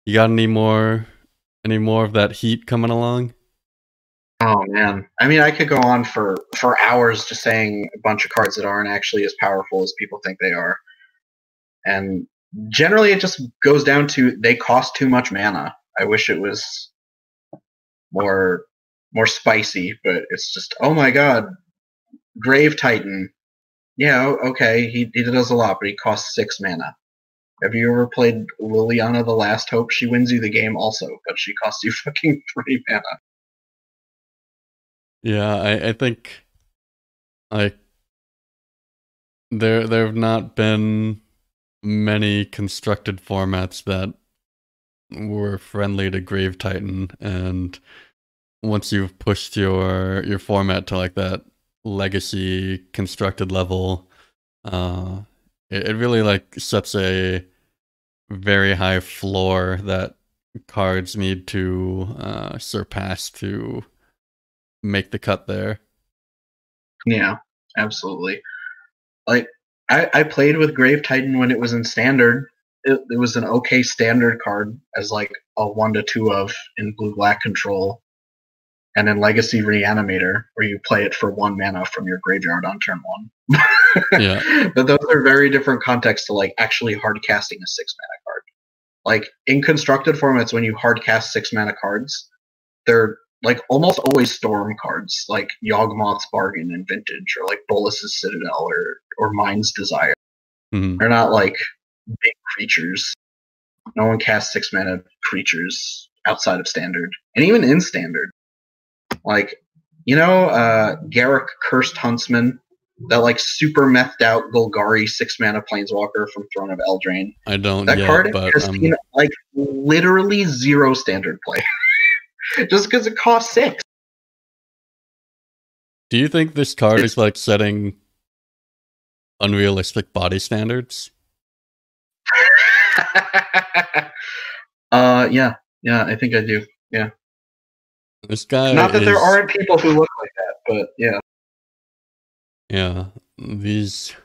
you got any more of that heat coming along? Oh man, I mean, I could go on for hours just saying a bunch of cards that aren't actually as powerful as people think they are, and generally it just goes down to they cost too much mana. I wish it was more more spicy, but it's just oh my god, Grave Titan. Yeah, okay, he does a lot, but he costs 6 mana. Have you ever played Liliana the Last Hope? She wins you the game also, but she costs you fucking 3 mana. Yeah, I think like there have not been many constructed formats that were friendly to Grave Titan, and once you've pushed your format to like that legacy constructed level, uh, it really like sets a very high floor that cards need to surpass to make the cut there. Yeah, absolutely. Like I played with Grave Titan when it was in standard. It was an okay standard card as like a 1 to 2 of in blue black control, and then Legacy Reanimator, where you play it for 1 mana from your graveyard on turn 1. Yeah. But those are very different contexts to like actually hard casting a 6 mana card. Like in constructed formats, when you hard cast 6 mana cards, they're like almost always storm cards, like Yawgmoth's Bargain in Vintage, or like Bolus's Citadel, or Mind's Desire. Mhm. They're not like big creatures. No one casts 6 mana creatures outside of Standard, and even in Standard. Like, Garruk Cursed Huntsman, that like super methed out Golgari 6 mana Planeswalker from Throne of Eldraine. I don't That yet, card but has seen like literally zero Standard play, just because it costs 6. do you think this card It's is like setting unrealistic body standards? yeah, I think I do. Yeah. This guy Not that there is, aren't people who look like that, but yeah. yeah, these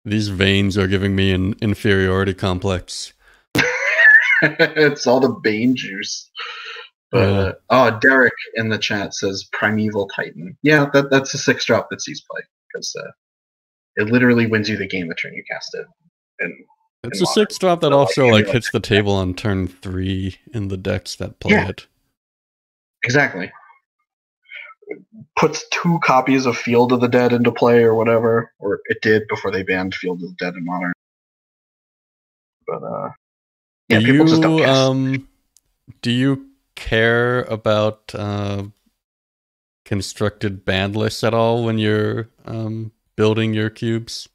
these veins are giving me an inferiority complex. It's all the Bane juice. But Derek in the chat says Primeval Titan. Yeah, that's a 6-drop that sees play because it literally wins you the game the turn you cast it. And it's a 6-drop that also like hits the table on turn 3 in the decks that play it. Exactly. Puts 2 copies of Field of the Dead into play or whatever, or it did before they banned Field of the Dead in Modern. But yeah, people just don't cast. Do you care about constructed band lists at all when you're building your cubes?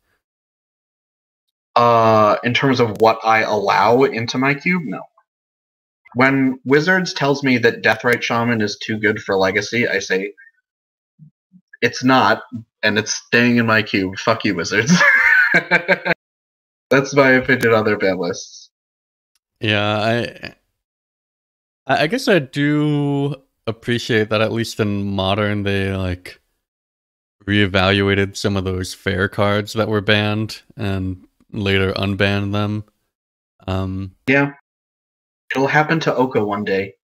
In terms of what I allow into my cube, no. When Wizards tells me that Deathrite Shaman is too good for Legacy, I say it's not, and it's staying in my cube. Fuck you, Wizards. That's my opinion on their band lists. Yeah, I guess I do appreciate that at least in Modern they like reevaluated some of those fair cards that were banned and later unbanned them. Yeah. It'll happen to Oko one day.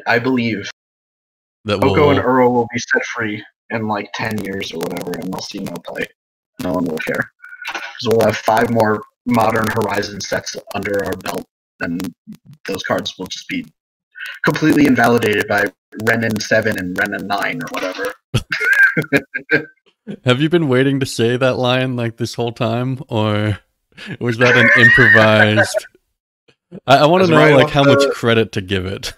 I believe that Oko and Uro will be set free in like 10 years or whatever, and they'll see no play. No one will care. So we'll have 5 more Modern Horizon sets under our belt, and those cards will just be completely invalidated by Renin 7 and Renin 9 or whatever. Have you been waiting to say that line like this whole time, or was that an improvised? I want to know like how much credit to give it.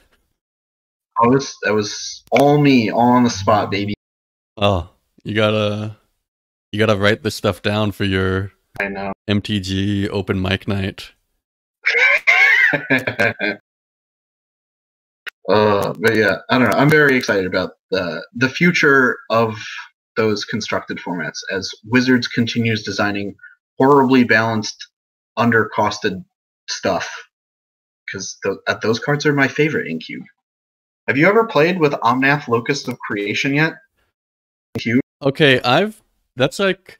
That was all me, all on the spot, baby. Oh, you gotta write this stuff down for your MTG open mic night. But yeah, I don't know. I'm very excited about the future of those constructed formats as Wizards continues designing horribly balanced, undercosted stuff. Because those cards are my favorite in Cube. Have you ever played with Omnath Locust of Creation yet? In Cube? Okay, that's like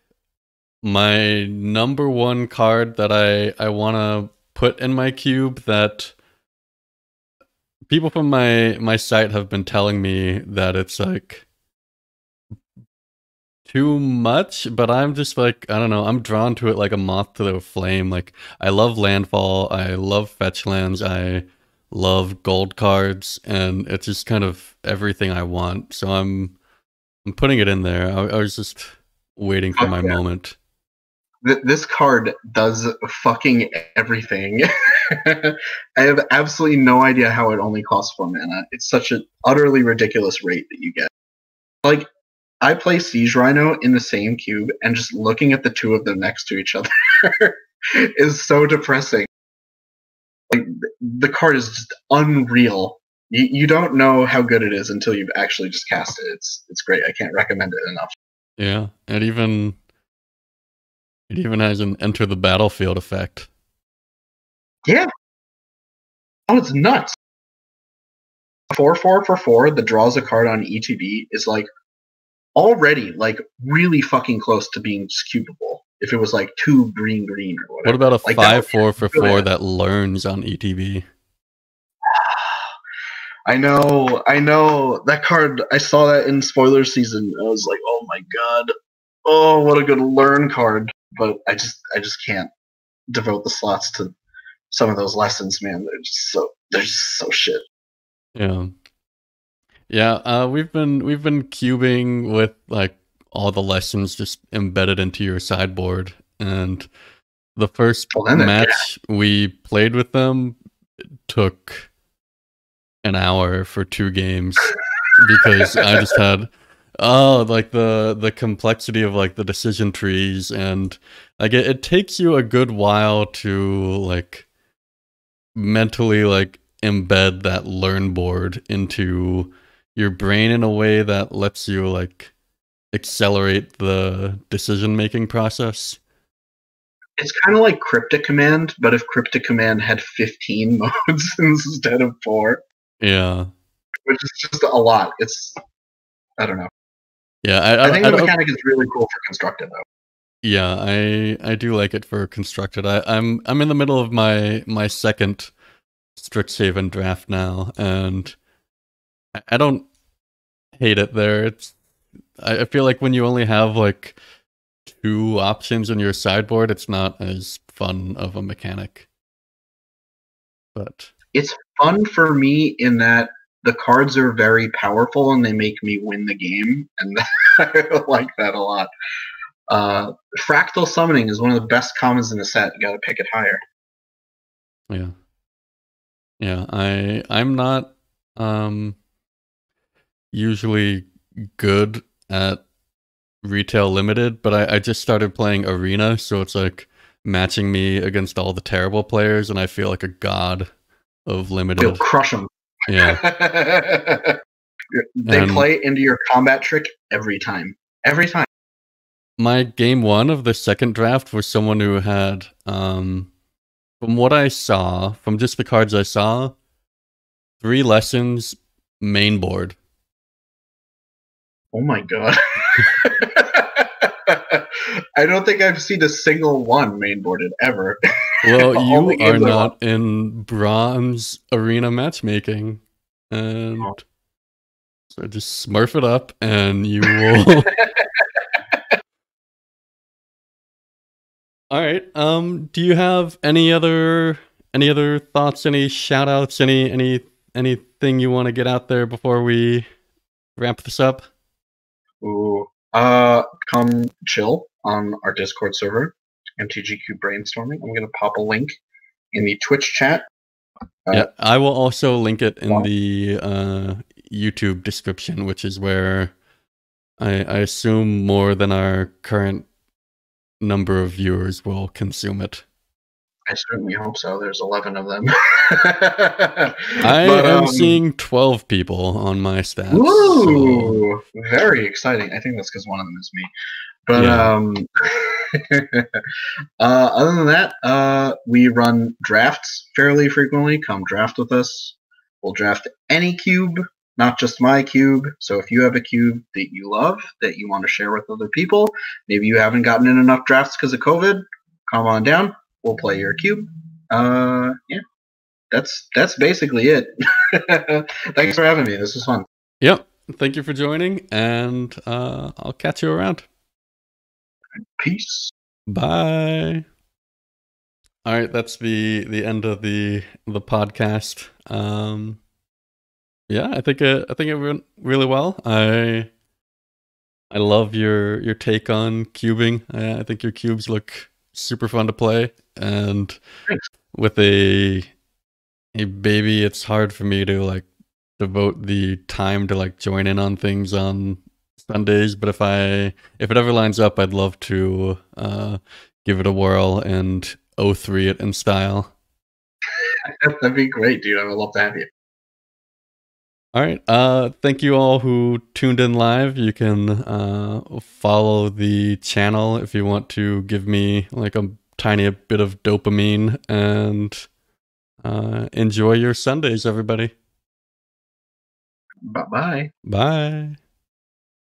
my number 1 card that I want to put in my cube that people from my site have been telling me that it's like too much, but I'm just like, I don't know, I'm drawn to it like a moth to the flame. Like, I love landfall, I love fetch lands, I love gold cards, and it's just kind of everything I want. So I'm putting it in there. I was just waiting for my moment. This card does fucking everything. I have absolutely no idea how it only costs 4 mana. It's such an utterly ridiculous rate that you get. Like, I play Siege Rhino in the same cube, and just looking at the 2 of them next to each other is so depressing. Like, the card is just unreal. You don't know how good it is until you've actually just cast it. It's great. I can't recommend it enough. Yeah, it even has an enter the battlefield effect. Yeah. Oh, it's nuts. 4/4 for 4 that draws a card on ETB is like already like really fucking close to being cubable. If it was like 2 green or whatever. What about a 5/4 for 4 that learns on ETB? I know. That card, I saw that in spoiler season. I was like, oh my god. Oh, what a good learn card. But I just can't devote the slots to some of those lessons, man. They're just so shit. Yeah. Yeah, we've been cubing with like all the lessons just embedded into your sideboard, and the first match we played with them took an hour for 2 games because I just had like the complexity of like the decision trees, and like it takes you a good while to like mentally like embed that learn board into your brain in a way that lets you like accelerate the decision-making process. It's kind of like Cryptic Command, but if Cryptic Command had 15 modes instead of 4. Yeah. Which is just a lot. I don't know. Yeah, I think the mechanic is really cool for Constructed, though. Yeah, I do like it for constructed. I'm in the middle of my second Strixhaven draft now, and I don't hate it there. I feel like when you only have like two options in your sideboard, it's not as fun of a mechanic. But It's fun for me in that the cards are very powerful and they make me win the game, and I like that a lot. Fractal summoning is one of the best commons in the set. You gotta pick it higher. yeah. Yeah, I'm not usually good at retail limited, but I just started playing arena, so it's like matching me against all the terrible players, and I feel like a god of You'll limited. crush them. Yeah. They And play into your combat trick every time. Every time. my game one of the second draft was someone who had, from what I saw, from just the cards I saw, 3 lessons main board. Oh my god. I don't think I've seen a single one mainboarded ever. Well, All the you are games I not in bronze arena matchmaking, and Oh. so just smurf it up, and you will. All right. Do you have any other thoughts? Any shout outs? Anything you want to get out there before we wrap this up? Ooh. Come chill on our Discord server, MTGQ Brainstorming. I'm gonna pop a link in the Twitch chat. Yeah, I will also link it in Wow. the YouTube description, which is where I assume more than our current number of viewers will consume it. I certainly hope so. There's 11 of them. I am seeing 12 people on my stats. Ooh, so. Very exciting. I think that's because one of them is me. But yeah. Other than that, we run drafts fairly frequently. Come draft with us. We'll draft any cube, not just my cube. So if you have a cube that you love, that you want to share with other people, maybe you haven't gotten in enough drafts because of COVID, come on down. We'll play your cube. Yeah, that's basically it. Thanks for having me. This was fun. Yep. Thank you for joining, and I'll catch you around. Peace. Bye. All right, that's the end of the podcast. Yeah, I think it went really well. I love your take on cubing. I think your cubes look super fun to play, and Thanks. With a baby, it's hard for me to like devote the time to like join in on things on Sundays. But if it ever lines up, I'd love to give it a whirl and 03 it in style. That'd be great, dude. I would love to have you. All right. Thank you all who tuned in live. You can follow the channel if you want to give me like a tiny bit of dopamine, and enjoy your Sundays, everybody. Bye-bye. Bye.